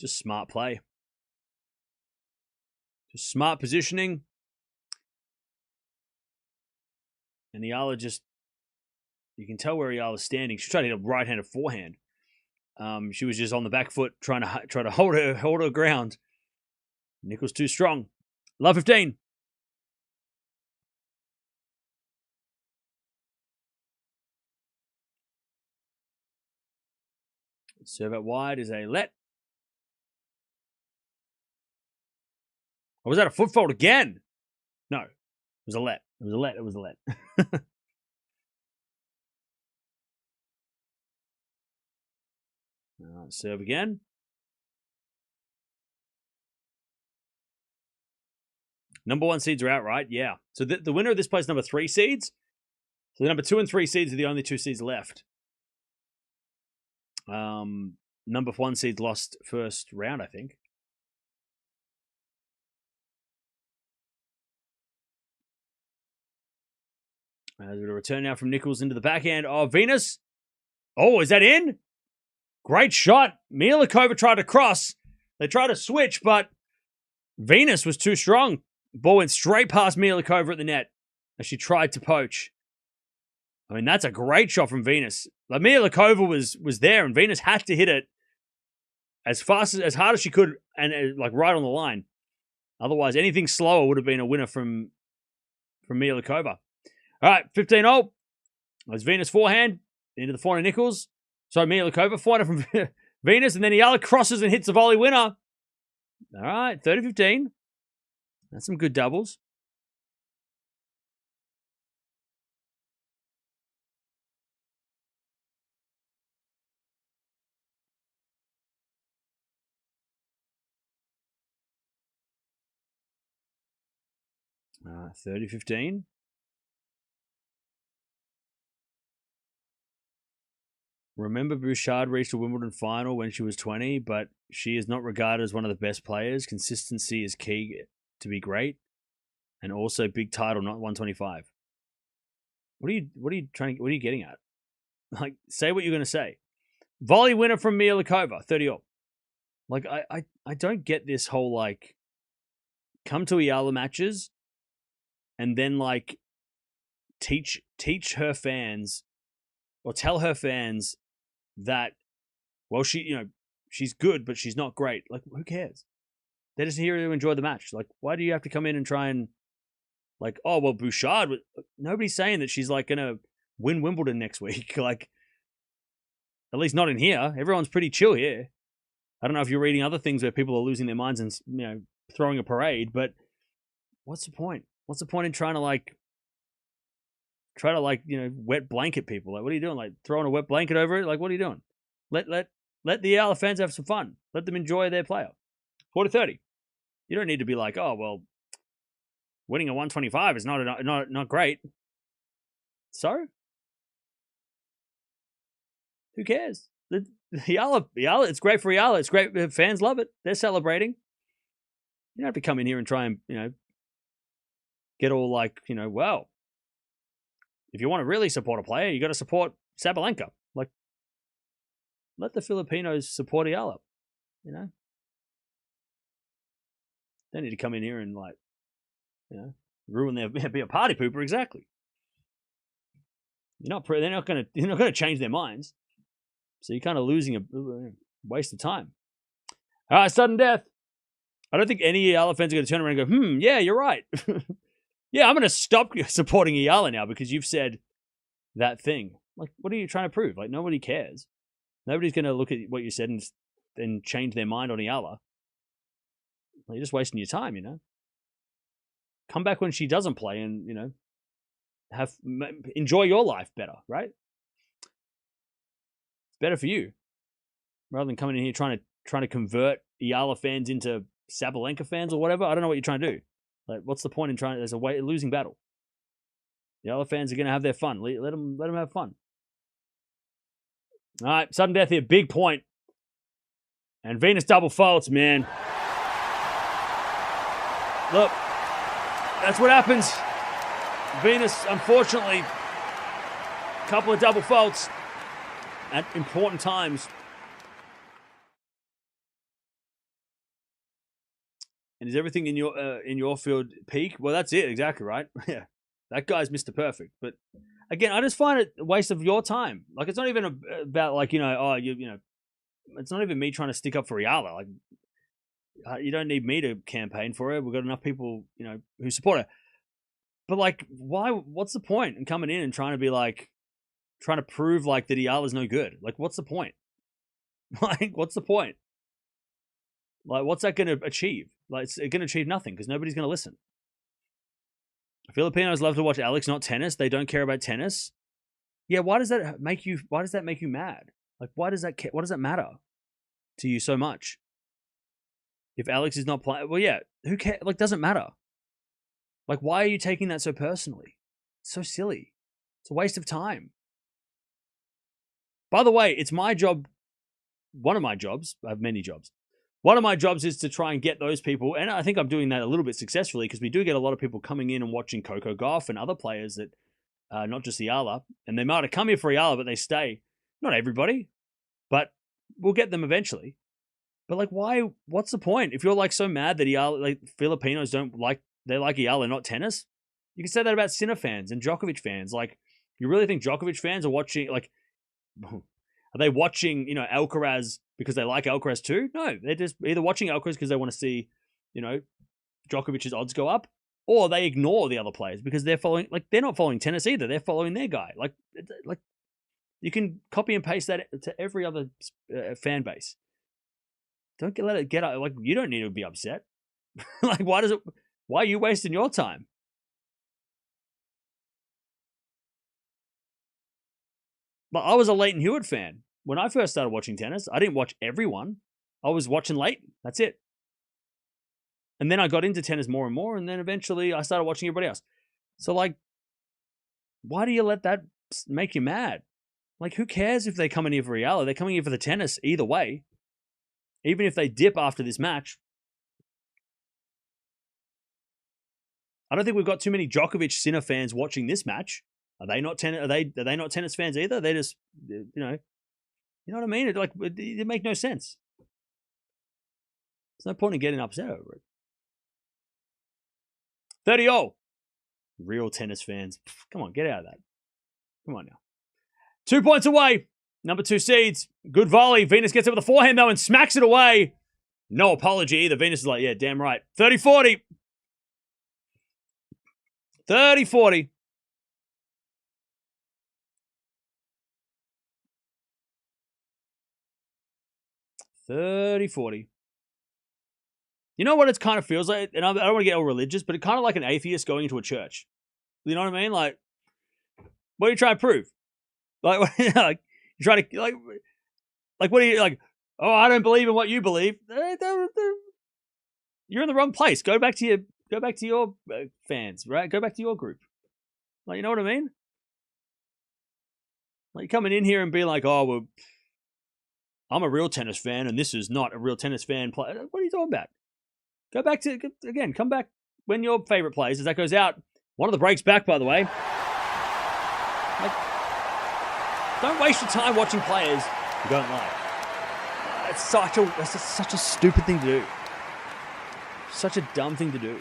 Just smart play. Just smart positioning. And Eala just, you can tell where Eala's standing. She's trying to hit a right-handed forehand. She was just on the back foot trying to hold her ground. Nicholls too strong. Love 15. Serve out wide is a let. Or was that a foot fault again? No, it was a let. It was a let. It was a let. Serve again. Number 1 seeds are out, right? Yeah. So the winner of this plays number 3 seeds. So the number 2 and 3 seeds are the only 2 seeds left. Number 1 seeds lost first round, I think. There's a return now from Nicholls into the backhand of Venus. Oh, is that in? Great shot. Mihalíková tried to cross. They tried to switch, but Venus was too strong. Ball went straight past Mihalíková at the net as she tried to poach. I mean, that's a great shot from Venus. Like, Mihalíková was there, and Venus had to hit it as hard as she could, and like right on the line. Otherwise, anything slower would have been a winner from Mihalíková. All right, 15-0. There's Venus forehand into the forehand Nicholls. So Mihalíková forehand from Venus, and then Eala crosses and hits the volley winner. All right, 30-15. That's some good doubles. All right, 30-15. Remember, Bouchard reached a Wimbledon final when she was 20, but she is not regarded as one of the best players. Consistency is key to be great, and also big title, not 125. What are you getting at? Like, say what you're going to say. Volley winner from Mihalíková, 30-0. Like, I don't get this whole, like, come to Eala matches and then, like, teach her fans or tell her fans that, well, she's good, but she's not great. Like, who cares? They're just here to enjoy the match. Like, why do you have to come in and try and, like, oh, well, Bouchard, nobody's saying that she's, like, going to win Wimbledon next week. Like, at least not in here. Everyone's pretty chill here. I don't know if you're reading other things where people are losing their minds and, throwing a parade, but what's the point? What's the point in trying to wet blanket people? Like, what are you doing? Like, throwing a wet blanket over it? Like, what are you doing? Let the Eala fans have some fun. Let them enjoy their player. 40-30. You don't need to be like, oh, well, winning a 125 is not great. So, who cares? Eala, it's great for Eala. It's great. Fans love it. They're celebrating. You don't have to come in here and try and, get all like, well, if you want to really support a player, you got to support Sabalenka. Like, let the Filipinos support Eala. They need to come in here and ruin be a party pooper. Exactly. They're not gonna change their minds. So you're kind of losing a waste of time. All right, sudden death. I don't think any Eala fans are going to turn around and go, yeah, you're right. Yeah, I'm going to stop supporting Eala now because you've said that thing. Like, what are you trying to prove? Like, nobody cares. Nobody's going to look at what you said and change their mind on Eala. Well, you're just wasting your time, Come back when she doesn't play and, enjoy your life better, right? It's better for you. Rather than coming in here trying to convert Eala fans into Sabalenka fans or whatever. I don't know what you're trying to do. Like, what's the point in trying? There's a losing battle. The Eala fans are going to have their fun. Let them have fun. All right, sudden death here, big point. And Venus double faults, man. Look, that's what happens. Venus, unfortunately, a couple of double faults at important times. And is everything in your field peak? Well, that's it, exactly, right? Yeah, that guy's Mr. Perfect. But again, I just find it a waste of your time. Like, it's not even about like it's not even me trying to stick up for Eala. Like, you don't need me to campaign for her. We've got enough people, who support her. But like, why? What's the point in coming in and trying to prove like that Eala's no good? Like, what's the point? Like, what's the point? Like, what's that going to achieve? Like, it's going to achieve nothing because nobody's going to listen. Filipinos love to watch Alex, not tennis. They don't care about tennis. Yeah, why does that make you mad? Like, why does that matter to you so much? If Alex is not playing, well, yeah, who cares? Like, doesn't matter. Like, why are you taking that so personally? It's so silly. It's a waste of time. By the way, it's my job. One of my jobs. I have many jobs. One of my jobs is to try and get those people, and I think I'm doing that a little bit successfully because we do get a lot of people coming in and watching Coco Gauff and other players that, not just Eala, and they might have come here for Eala, but they stay. Not everybody, but we'll get them eventually. But like, why? What's the point? If you're like so mad that like Filipinos they like Eala, not tennis, you can say that about Sinner fans and Djokovic fans. Like, you really think Djokovic fans are watching? Like, are they watching? Alcaraz because they like Alcaraz too? No, they're just either watching Alcaraz because they want to see, Djokovic's odds go up, or they ignore the other players because they're not following tennis either. They're following their guy. Like you can copy and paste that to every other fan base. Don't let it get like you don't need to be upset. Like why are you wasting your time? But I was a Leighton Hewitt fan when I first started watching tennis. I didn't watch everyone. I was watching Leighton. That's it. And then I got into tennis more and more, and then eventually I started watching everybody else. So like, why do you let that make you mad? Like, who cares if they come in here for Eala? They're coming in for the tennis either way. Even if they dip after this match. I don't think we've got too many Djokovic Sinner fans watching this match. Are they not not tennis fans either? They just, you know what I mean? It makes no sense. There's no point in getting upset over it. 30-0. Real tennis fans. Come on, get out of that. Come on now. 2 points away. Number 2 seeds. Good volley. Venus gets it with a forehand, though, and smacks it away. No apology either. Venus is like, yeah, damn right. 30-40. 30-40. You know what it kind of feels like? And I don't want to get all religious, but it's kind of like an atheist going into a church. You know what I mean? Like, what are you trying to prove? Like, like you try to like what are you like? Oh, I don't believe in what you believe. You're in the wrong place. Go back to your fans, right? Go back to your group. Like, you know what I mean? Like, coming in here and being like, oh, well, I'm a real tennis fan, and this is not a real tennis fan play. What are you talking about? Go back to, again, come back when your favorite plays, as that goes out. One of the breaks back, by the way. Like, don't waste your time watching players you don't like. It's such a stupid thing to do. Such a dumb thing to do.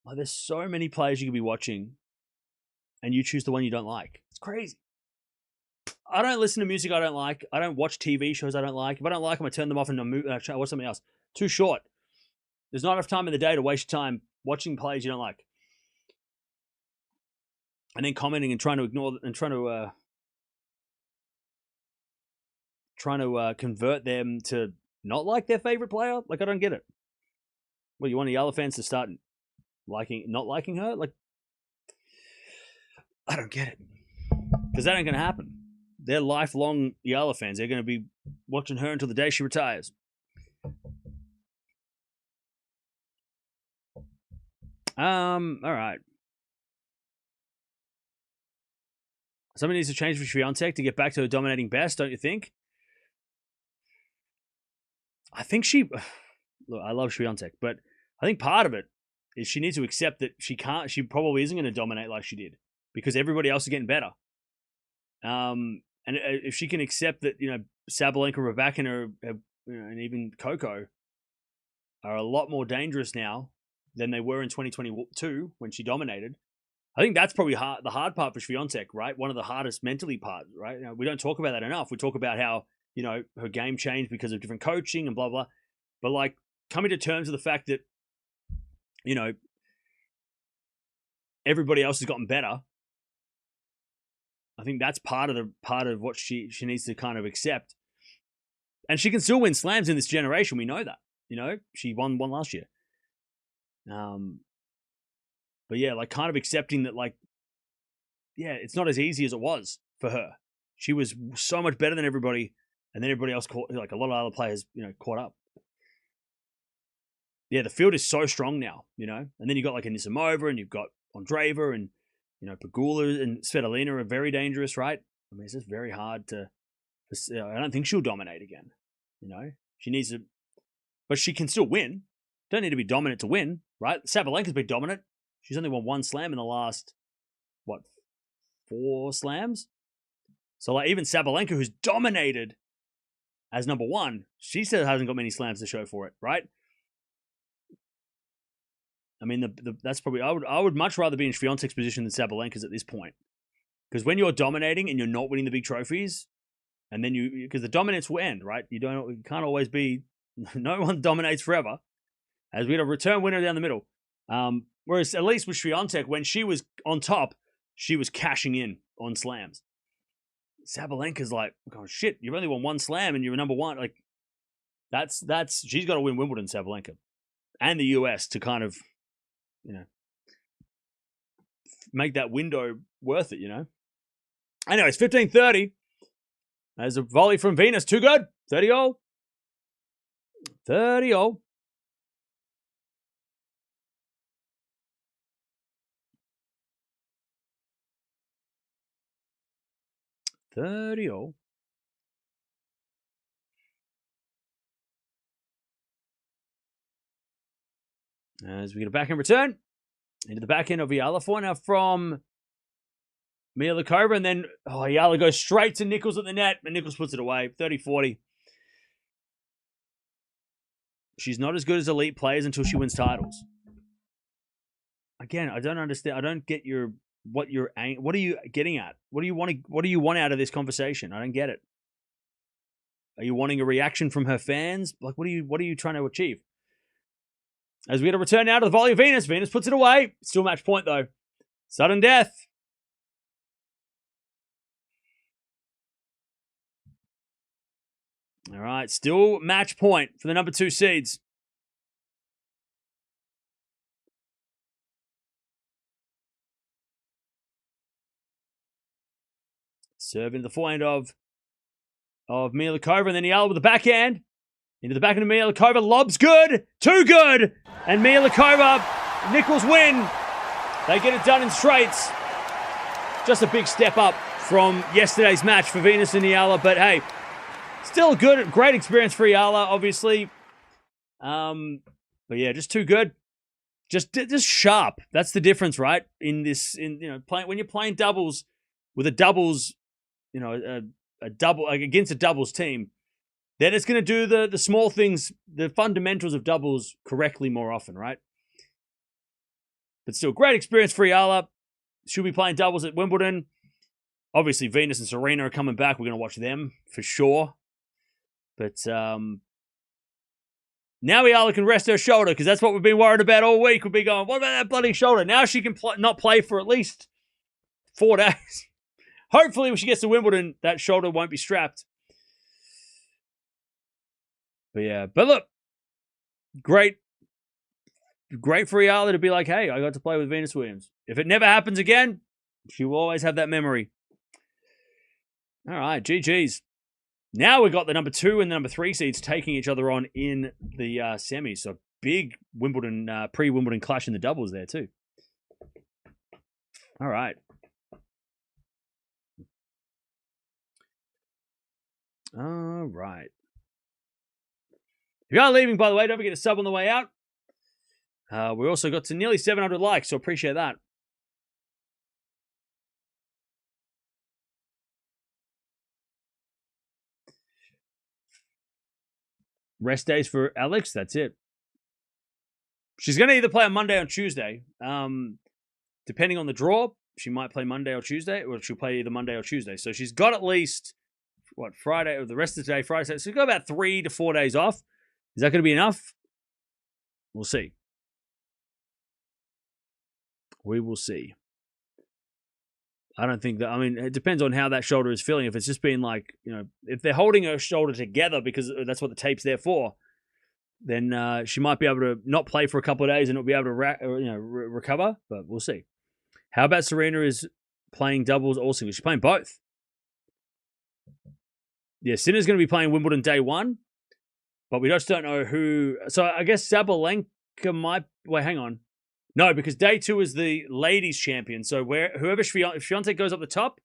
Like, there's so many players you could be watching, and you choose the one you don't like. It's crazy. I don't listen to music I don't like. I don't watch TV shows I don't like. If I don't like them, I turn them off and I watch something else. Too short. There's not enough time in the day to waste your time watching players you don't like. And then commenting and trying to ignore and trying to convert them to not like their favorite player. Like, I don't get it. Well, you want the Eala fans to start not liking her? Like, I don't get it. Because that ain't going to happen. They're lifelong Eala fans. They're going to be watching her until the day she retires. All right. Somebody needs to change for Swiatek to get back to her dominating best, don't you think? I think look, I love Swiatek, but I think part of it is she needs to accept that she probably isn't going to dominate like she did because everybody else is getting better. And if she can accept that, Sabalenka, Raducanu, and even Coco are a lot more dangerous now than they were in 2022 when she dominated. I think that's probably the hard part for Swiatek, right? One of the hardest mentally parts, right? We don't talk about that enough. We talk about how, her game changed because of different coaching and blah, blah. But like coming to terms with the fact that, everybody else has gotten better. I think that's part of what she needs to kind of accept. And she can still win slams in this generation. We know that. She won one last year. But yeah, like kind of accepting that, like, yeah, it's not as easy as it was for her. She was so much better than everybody, and then everybody else like a lot of other players, caught up. Yeah, the field is so strong now, and then you've got like Anisimova, and you've got Andreeva, and Pegula and Svitolina are very dangerous, right? I mean, it's just very hard to. I don't think she'll dominate again. She needs to, but she can still win. Don't need to be dominant to win, right? Sabalenka's been dominant. She's only won one slam in the last, 4 slams? So, like, even Sabalenka, who's dominated as number one, she still hasn't got many slams to show for it, right? I mean, that's probably... I would much rather be in Swiatek's position than Sabalenka's at this point. Because when you're dominating and you're not winning the big trophies, and then because the dominance will end, right? You can't always be... No one dominates forever. As we had a return winner down the middle. Whereas at least with Swiatek, when she was on top, she was cashing in on slams. Sabalenka's like, oh shit, you've only won one slam and you're number one. Like, she's got to win Wimbledon, Sabalenka, and the US to kind of, make that window worth it, Anyway, it's 15-30. There's a volley from Venus, too good. 30-all. 30-all. As we get a backhand return into the backhand of Eala for now from Mihalíková, and then Eala goes straight to Nicholls at the net, and Nicholls puts it away. 30-40. She's not as good as elite players until she wins titles. Again, I don't understand. I don't get what are you getting at? What do you want out of this conversation? I don't get it. Are you wanting a reaction from her fans? Like, what are you trying to achieve? As we get a return now to the volley of Venus. Venus puts it away. Still match point, though. Sudden death. All right, still match point for the number 2 seeds. Serve into the forehand of Mihalíková, and then Eala with the backhand. Into the backhand of Mihalíková. Lob's good. Too good. And Mihalíková, Nicholls win. They get it done in straights. Just a big step up from yesterday's match for Venus and Eala. But hey, still good. Great experience for Eala, obviously. But yeah, just too good. Just sharp. That's the difference, right? When you're playing doubles with a doubles, a double against a doubles team, then it's going to do the small things, the fundamentals of doubles correctly more often, right? But still, great experience for Eala. She'll be playing doubles at Wimbledon. Obviously, Venus and Serena are coming back. We're going to watch them for sure. But now Eala can rest her shoulder, because that's what we've been worried about all week. We've been going, what about that bloody shoulder? Now she can not play for at least 4 days. Hopefully, when she gets to Wimbledon, that shoulder won't be strapped. But look, great for Eala to be like, hey, I got to play with Venus Williams. If it never happens again, she will always have that memory. All right, GG's. Now we've got the number 2 and the number 3 seeds taking each other on in the semis. So big Wimbledon, pre-Wimbledon clash in the doubles there too. All right. All right. If you are leaving, by the way, don't forget to sub on the way out. We also got to nearly 700 likes, so appreciate that. Rest days for Alex, that's it. She's going to either play on Monday or Tuesday. Depending on the draw, she might play Monday or Tuesday, or she'll play either Monday or Tuesday. So she's got at least, Friday, or the rest of the day, Friday. So she's got about 3 to 4 days off. Is that going to be enough? We'll see. We will see. I don't think that, it depends on how that shoulder is feeling. If it's just been like, if they're holding her shoulder together because that's what the tape's there for, then she might be able to not play for a couple of days and not be able to recover, but we'll see. How about Serena is playing doubles or singles? She's playing both. Yeah, Sinner's going to be playing Wimbledon day 1. But we just don't know who. So I guess Sabalenka might. Wait, hang on. No, because day 2 is the ladies' champion. So if Swiatek goes up the top,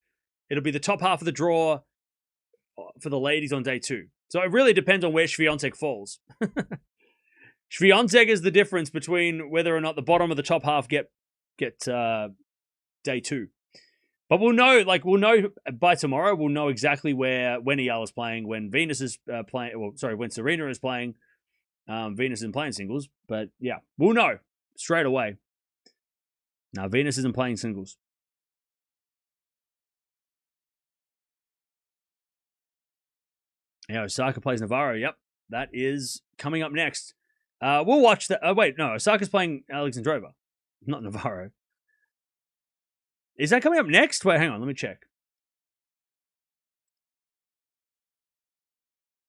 it'll be the top half of the draw for the ladies on day 2. So it really depends on where Swiatek falls. Swiatek is the difference between whether or not the bottom of the top half get day 2. But we'll know by tomorrow. We'll know exactly when Eala's playing, when Venus is playing. Well, sorry, when Serena is playing. Venus isn't playing singles, but yeah, we'll know straight away. Now, Venus isn't playing singles. Yeah, Osaka plays Navarro. Yep, that is coming up next. We'll watch that. Wait, no, Osaka's playing Alexandrova, not Navarro. Is that coming up next? Wait, hang on, let me check.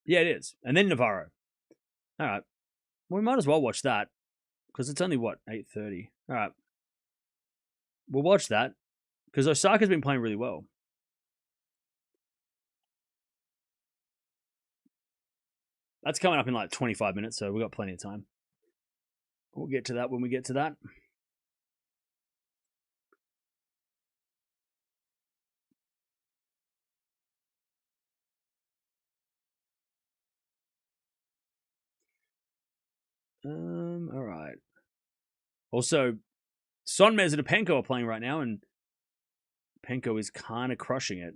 Yeah, it is. And then Navarro. All right. Well, we might as well watch that because it's only, 8:30. All right. We'll watch that because Osaka's been playing really well. That's coming up in like 25 minutes, so we've got plenty of time. We'll get to that when we get to that. All right. Also, Sonmez and Penko are playing right now, and Penko is kind of crushing it.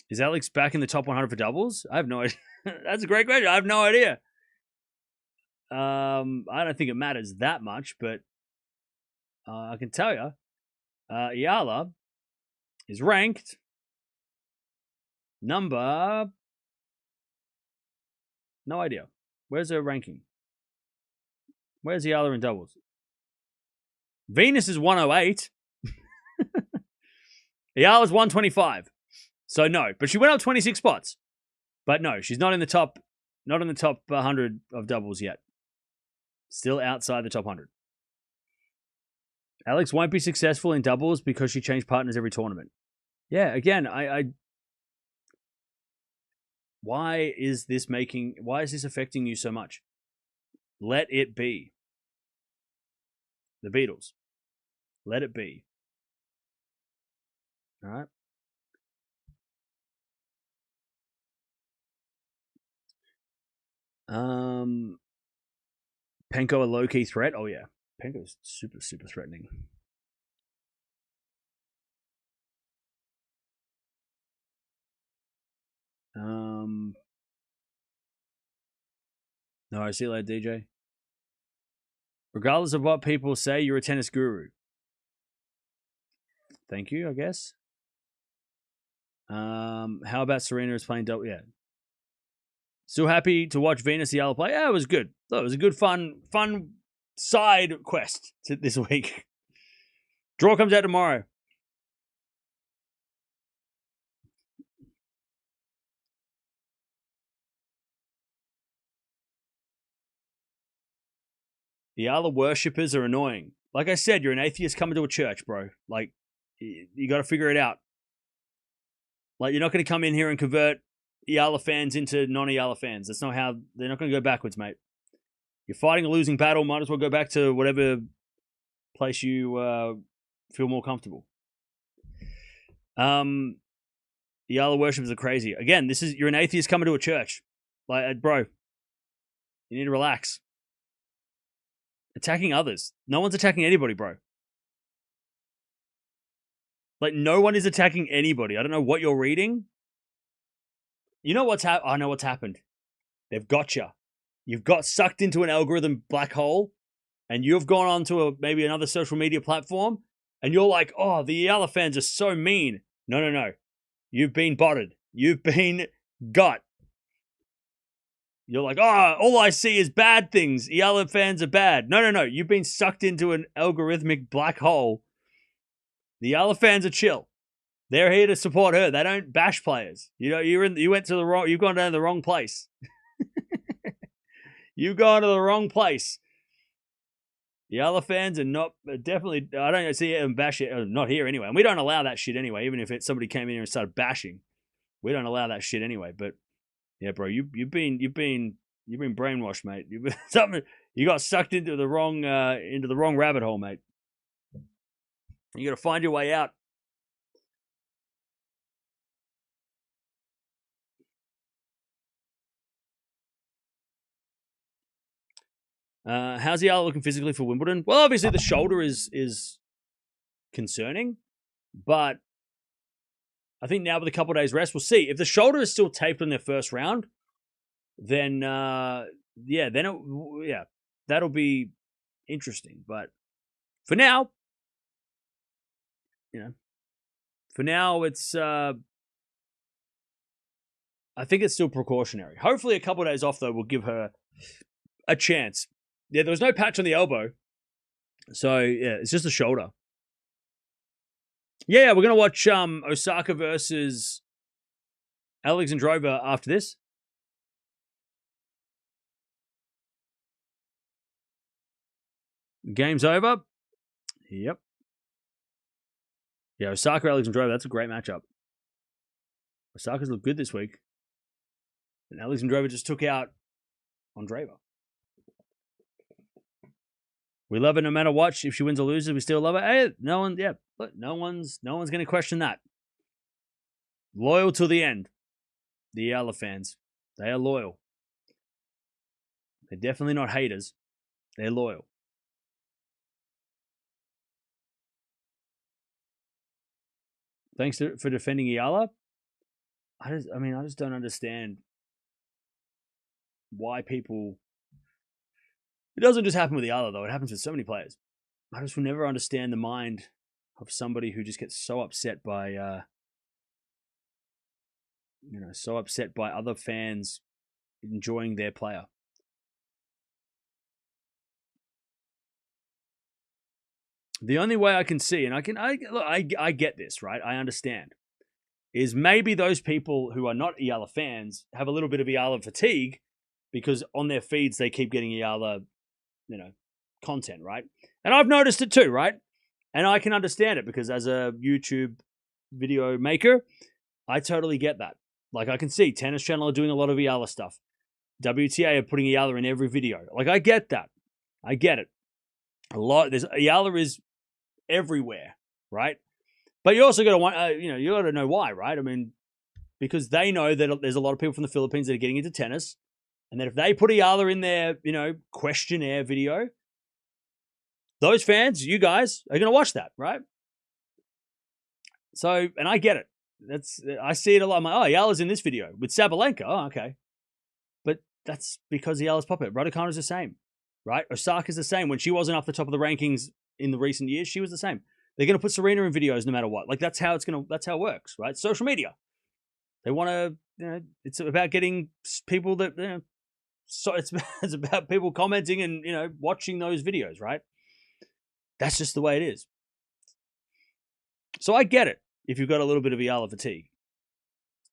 Is Alex back in the top 100 for doubles? I have no idea. That's a great question. I have no idea. I don't think it matters that much, but I can tell you, Eala is ranked number. No idea. Where's her ranking? Where's Eala in doubles? Venus is 108. Eala's 125. So no, but she went up 26 spots. But no, she's not in the top 100 of doubles yet. Still outside the top 100. Alex won't be successful in doubles because she changed partners every tournament. Yeah, again, why is this affecting you so much? Let it be. The Beatles. Let it be. All right. Penko a low-key threat? Oh, yeah. Penko's super, super threatening. No, I see you later, DJ. Regardless of what people say, you're a tennis guru. Thank you, I guess. How about Serena is playing double? Yeah. Still happy to watch Venus Eala play? Yeah, it was good. It was a good, fun side quest this week. Draw comes out tomorrow. Eala worshippers are annoying. Like I said, you're an atheist coming to a church, bro. Like, you got to figure it out. Like, you're not going to come in here and convert Eala fans into non-Eala fans. That's not how... They're not going to go backwards, mate. You're fighting a losing battle. Might as well go back to whatever place you feel more comfortable. Eala worshippers are crazy. Again, you're an atheist coming to a church. Like, bro, you need to relax. Attacking others. No one's attacking anybody, bro. Like, no one is attacking anybody. I don't know what you're reading. You know what's happened? I know what's happened. They've got you. You've got sucked into an algorithm black hole, and you've gone on to maybe another social media platform, and you're like, oh, the Eala fans are so mean. No. You've been botted. You've been got. You're like, oh, all I see is bad things. Eala fans are bad. No. You've been sucked into an algorithmic black hole. The Eala fans are chill. They're here to support her. They don't bash players. You know, you've gone down to the wrong place. You've gone to the wrong place. The Eala fans are definitely. I don't see them bash it. Not here anyway. And we don't allow that shit anyway. Even if somebody came in here and started bashing, we don't allow that shit anyway. But yeah, bro, you've been brainwashed, mate. You got sucked into the wrong rabbit hole, mate. You got to find your way out. How's Eala looking physically for Wimbledon? Well, obviously the shoulder is concerning. But I think now with a couple of days rest, we'll see. If the shoulder is still taped in their first round, then that'll be interesting. But for now, it's I think it's still precautionary. Hopefully a couple of days off, though, will give her a chance. Yeah, there was no patch on the elbow. So, yeah, it's just the shoulder. Yeah, we're going to watch Osaka versus Alexandrova after this. Game's over. Yep. Yeah, Osaka Alexandrova, that's a great matchup. Osaka's looked good this week. And Alexandrova just took out Andreeva. We love her no matter what. If she wins or loses, we still love her. Hey, no one's going to question that. Loyal to the end. The Eala fans. They are loyal. They're definitely not haters. They're loyal. Thanks for defending Eala. I just don't understand why people... It doesn't just happen with Eala, though. It happens with so many players. I just will never understand the mind of somebody who just gets so upset by, other fans enjoying their player. The only way I can see, and I get this, right? I understand, is maybe those people who are not Eala fans have a little bit of Eala fatigue because on their feeds they keep getting Eala, content, right? And I've noticed it too, right? And I can understand it because as a YouTube video maker, I totally get that. Like I can see Tennis Channel are doing a lot of Eala stuff. WTA are putting Eala in every video. Like I get that. I get it. Eala is everywhere, right? But you also got to you got to know why, right? I mean, because they know that there's a lot of people from the Philippines that are getting into tennis, and that if they put Eala in their, questionnaire video, those fans, you guys, are going to watch that, right? So, and I get it. I see it a lot. I'm like, Eala's in this video with Sabalenka. Oh, okay. But that's because Eala's popular. Raducanu's the same, right? Osaka's the same. When she wasn't off the top of the rankings in the recent years, she was the same. They're going to put Serena in videos no matter what. Like that's how it works, right? Social media. They want to, it's about getting people that, so it's about people commenting and, watching those videos, right? That's just the way it is. So I get it if you've got a little bit of Eala fatigue.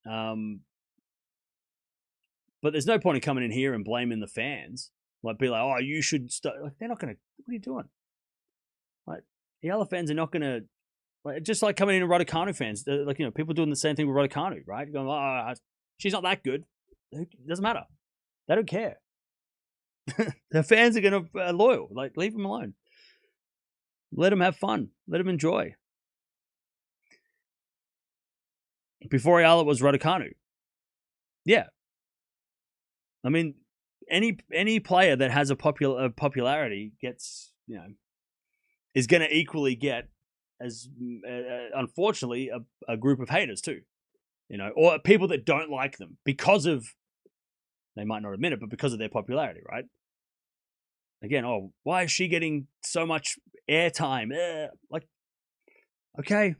But there's no point in coming in here and blaming the fans. Like, be like, you should start. Like, they're not going to, what are you doing? Like, Eala fans are not going to, just like coming in and Raducanu fans. Like, people doing the same thing with Raducanu, right? Going, she's not that good. It doesn't matter. They don't care. The fans are going to loyal. Like, leave them alone. Let them have fun. Let them enjoy. Before Eala was Raducanu. Yeah. I mean, any player that has a popularity gets, is going to equally get, as unfortunately, a group of haters too. Or people that don't like them because of, they might not admit it, but because of their popularity, right? Again, why is she getting so much airtime? Like, okay.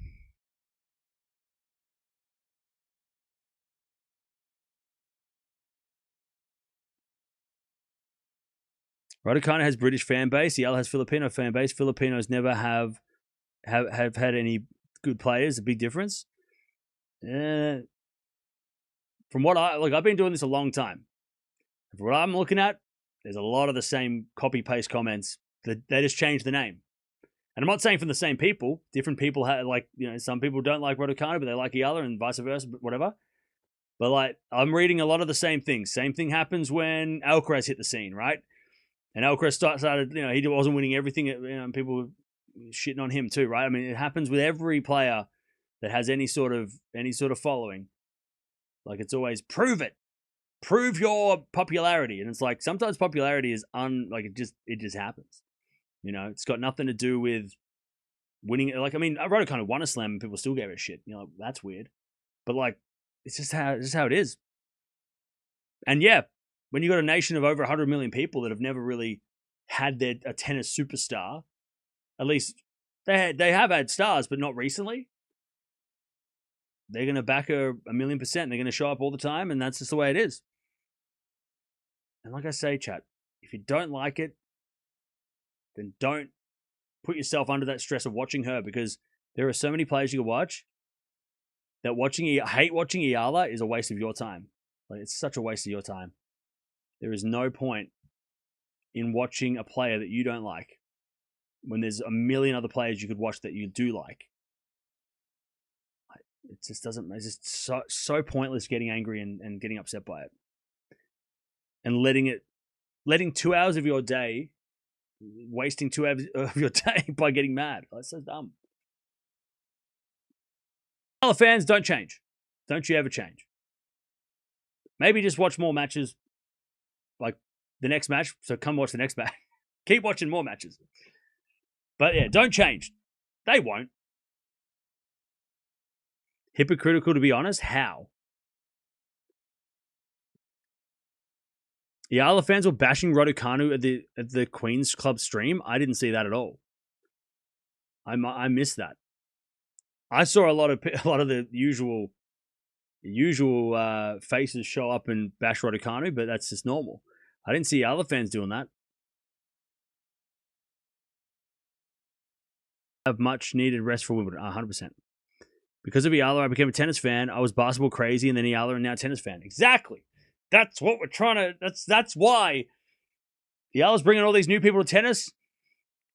Raducanu has British fan base. Eala has Filipino fan base. Filipinos never have had any good players. A big difference. From what I've been doing this a long time. From what I'm looking at, there's a lot of the same copy-paste comments. They just changed the name. And I'm not saying from the same people. Different people have, some people don't like Raducanu, but they like Eala and vice versa, whatever. But, I'm reading a lot of the same things. Same thing happens when Alcaraz hit the scene, right? And Alcaraz started, he wasn't winning everything. People were shitting on him too, right? I mean, it happens with every player that has any sort of following. Like, it's always prove it. Prove your popularity. And it's like, sometimes popularity is it just happens. It's got nothing to do with, winning. Like, I mean, Raducanu won a slam and people still gave it a shit. You know, that's weird. But like, it's just how it is. And yeah, when you got a nation of over 100 million people that have never really had a tennis superstar, at least they have had stars, but not recently. They're going to back her 1,000,000%. They're going to show up all the time, and that's just the way it is. And like I say, chat, if you don't like it, then don't put yourself under that stress of watching her, because there are so many players you can watch that hate watching Eala is a waste of your time. Like, it's such a waste of your time. There is no point in watching a player that you don't like when there's a million other players you could watch that you do like. It just doesn't. It's just so pointless getting angry and getting upset by it, and letting 2 hours of your day, wasting 2 hours of your day by getting mad. That's so dumb. All fans, don't change. Don't you ever change. Maybe just watch more matches, like the next match. So come watch the next match. Keep watching more matches. But yeah, don't change. They won't. Hypocritical, to be honest. How? Eala fans were bashing Raducanu at the Queen's Club stream. I didn't see that at all. I missed that. I saw a lot of the usual faces show up and bash Raducanu, but that's just normal. I didn't see Eala fans doing that. Have much needed rest for Wimbledon. 100%. Because of Eala, I became a tennis fan. I was basketball crazy, and then Eala, and now tennis fan. Exactly. That's what we're trying to. That's why Eala's bringing all these new people to tennis,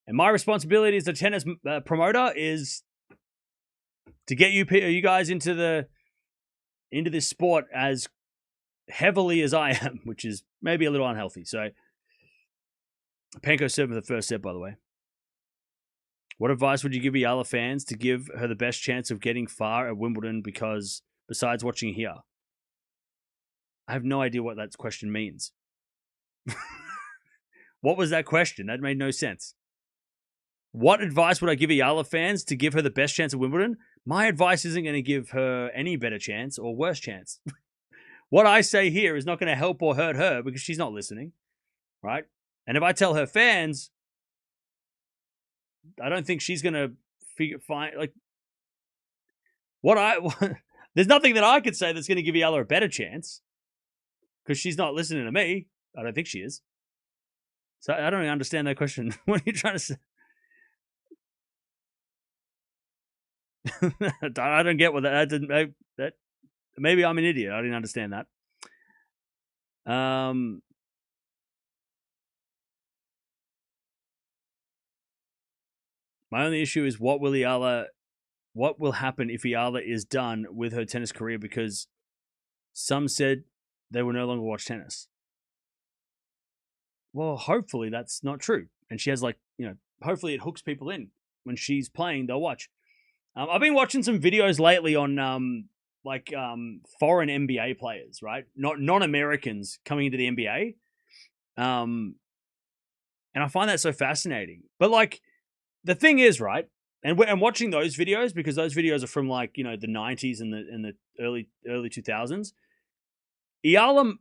and my responsibility as a tennis promoter is to get you guys into this sport as heavily as I am, which is maybe a little unhealthy. So, Penko serving the first set, by the way. What advice would you give Eala fans to give her the best chance of getting far at Wimbledon, because besides watching here? I have no idea what that question means. What was that question? That made no sense. What advice would I give Eala fans to give her the best chance at Wimbledon? My advice isn't going to give her any better chance or worse chance. What I say here is not going to help or hurt her because she's not listening, right? And if I tell her fans, I don't think she's going to find, like, there's nothing that I could say that's going to give Eala a better chance because she's not listening to me. I don't think she is. So I don't really understand that question. What are you trying to say? I don't get what that didn't. That maybe I'm an idiot. I didn't understand that. My only issue is what will happen if Eala is done with her tennis career, because some said they will no longer watch tennis. Well, hopefully that's not true. And she has, like, hopefully it hooks people in. When she's playing, they'll watch. I've been watching some videos lately on foreign NBA players, right? Non-Americans coming into the NBA. And I find that so fascinating. But, like, the thing is, right, and watching those videos, because those videos are from, like, the 90s and the early 2000s. Eala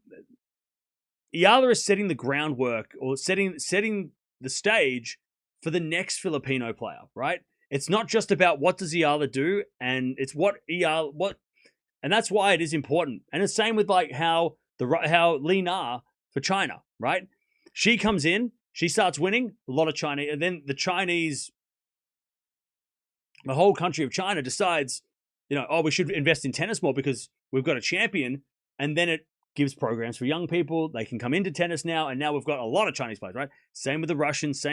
is setting the groundwork, or setting the stage for the next Filipino player, right? It's not just about what does Eala do, and it's what, and that's why it is important. And it's same with, like, how Li Na for China, right? She comes in, she starts winning, a lot of Chinese, and then the whole country of China decides, we should invest in tennis more because we've got a champion, and then it gives programs for young people. They can come into tennis now, and now we've got a lot of Chinese players, right? Same with the Russians,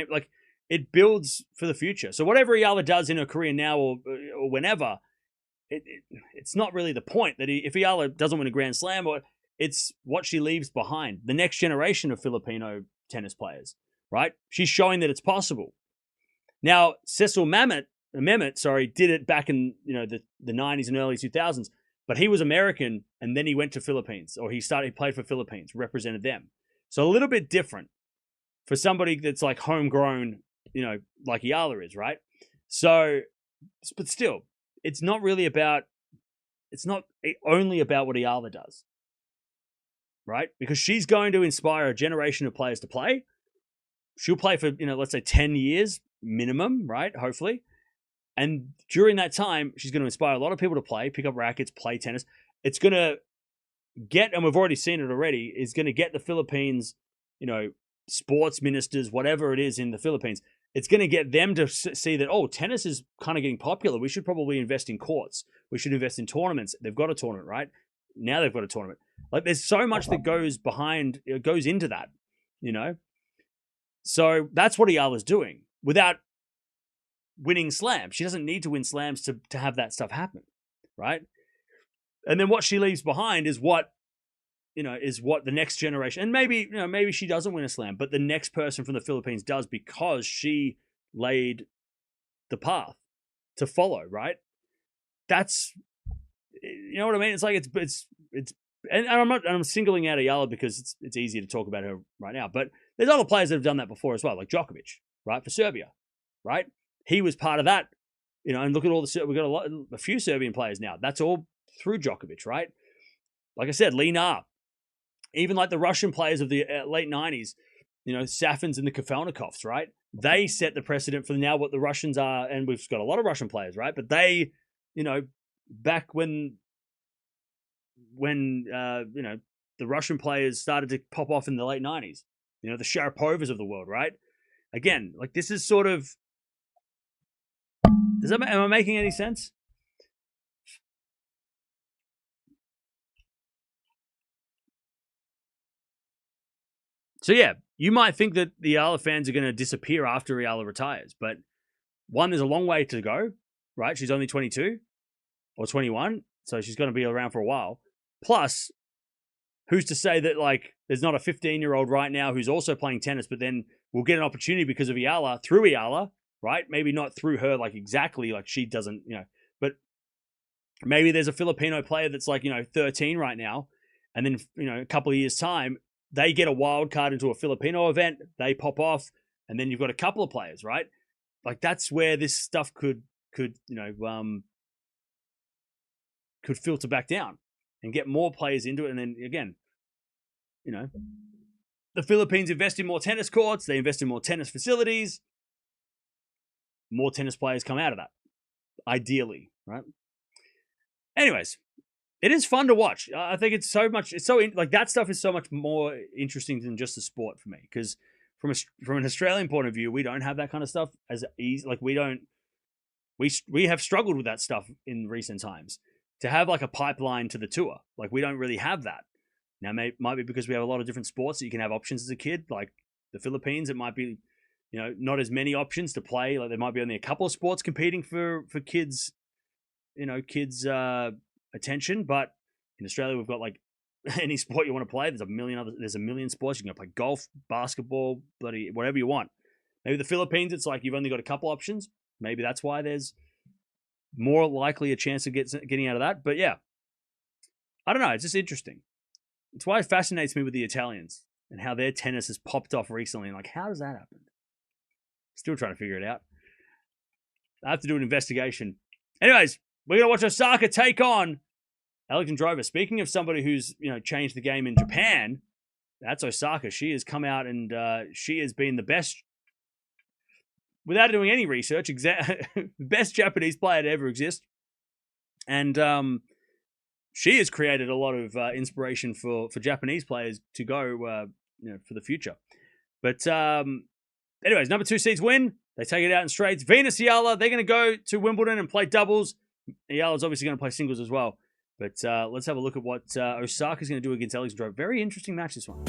it builds for the future. So whatever Eala does in her career now or whenever, it's not really the point that if Eala doesn't win a Grand Slam, or it's what she leaves behind, the next generation of Filipino tennis players, right? She's showing that it's possible. Now, Cecil Mehmet, did it back in the 90s and early 2000s, but he was American, and then he went to Philippines, or he played for Philippines, represented them. So a little bit different for somebody that's like homegrown, like Eala is, right? So, but still, it's not only about what Eala does, right? Because she's going to inspire a generation of players to play. She'll play for, let's say 10 years minimum, right? Hopefully. And during that time, she's going to inspire a lot of people to play, pick up rackets, play tennis. It's going to get, and we've already seen it already, is going to get the Philippines, sports ministers, whatever it is in the Philippines, it's going to get them to see that, tennis is kind of getting popular. We should probably invest in courts. We should invest in tournaments. They've got a tournament, right? Now they've got a tournament. Like, there's so much that goes into that, So that's what Eala's doing without winning slams. She doesn't need to win slams to have that stuff happen, right? And then what she leaves behind is what the next generation, and maybe she doesn't win a slam, but the next person from the Philippines does, because she laid the path to follow, right? That's, you know what I mean? It's like, and I'm singling out Eala because it's easier to talk about her right now, but there's other players that have done that before as well, like Djokovic, right? For Serbia, right? He was part of that, and look at we've got a few Serbian players now. That's all through Djokovic, right? Like I said, Lina, even like the Russian players of the late 90s, Safins and the Kafelnikovs, right? They set the precedent for now what the Russians are, and we've got a lot of Russian players, right? But they, back when the Russian players started to pop off in the late 90s, the Sharapovas of the world, right? Again, like, this is sort of, am I making any sense? So yeah, you might think that the Eala fans are going to disappear after Eala retires, but one, there's a long way to go, right? She's only 22 or 21, so she's going to be around for a while. Plus, who's to say that, like, there's not a 15-year-old right now who's also playing tennis, but then will get an opportunity because of Eala, through Eala, right? Maybe not through her, like, exactly, like, she doesn't, but maybe there's a Filipino player that's like, 13 right now, and then, a couple of years' time, they get a wild card into a Filipino event, they pop off, and then you've got a couple of players, right? Like, that's where this stuff could filter back down and get more players into it. And then again, the Philippines invest in more tennis courts, they invest in more tennis facilities, more tennis players come out of that, ideally, right? Anyways, it is fun to watch. I think it's that stuff is so much more interesting than just the sport for me, because from an Australian point of view, we don't have that kind of stuff as easy. Like, we have struggled with that stuff in recent times, to have like a pipeline to the tour. Like, we don't really have that now. Might be because we have a lot of different sports that you can have options as a kid. Like the Philippines, it might be not as many options to play. Like, there might be only a couple of sports competing for kids, attention. But in Australia, we've got, like, any sport you want to play. There's a million sports. You can play golf, basketball, bloody whatever you want. Maybe the Philippines, it's like you've only got a couple options. Maybe that's why there's more likely a chance of getting out of that. But yeah, I don't know. It's just interesting. It's why it fascinates me with the Italians and how their tennis has popped off recently. And like, how does that happen? Still trying to figure it out. I have to do an investigation. Anyways, we're going to watch Osaka take on Alexandra Eala. Speaking of somebody who's, changed the game in Japan, that's Osaka. She has come out and she has been the best, without doing any research, best Japanese player to ever exist. And she has created a lot of inspiration for Japanese players to go, for the future. But anyways, number 2 seeds win. They take it out in straights. Venus Eala, they're going to go to Wimbledon and play doubles. Eala's obviously going to play singles as well. But let's have a look at what Osaka's going to do against Alexandra. Very interesting match, this one.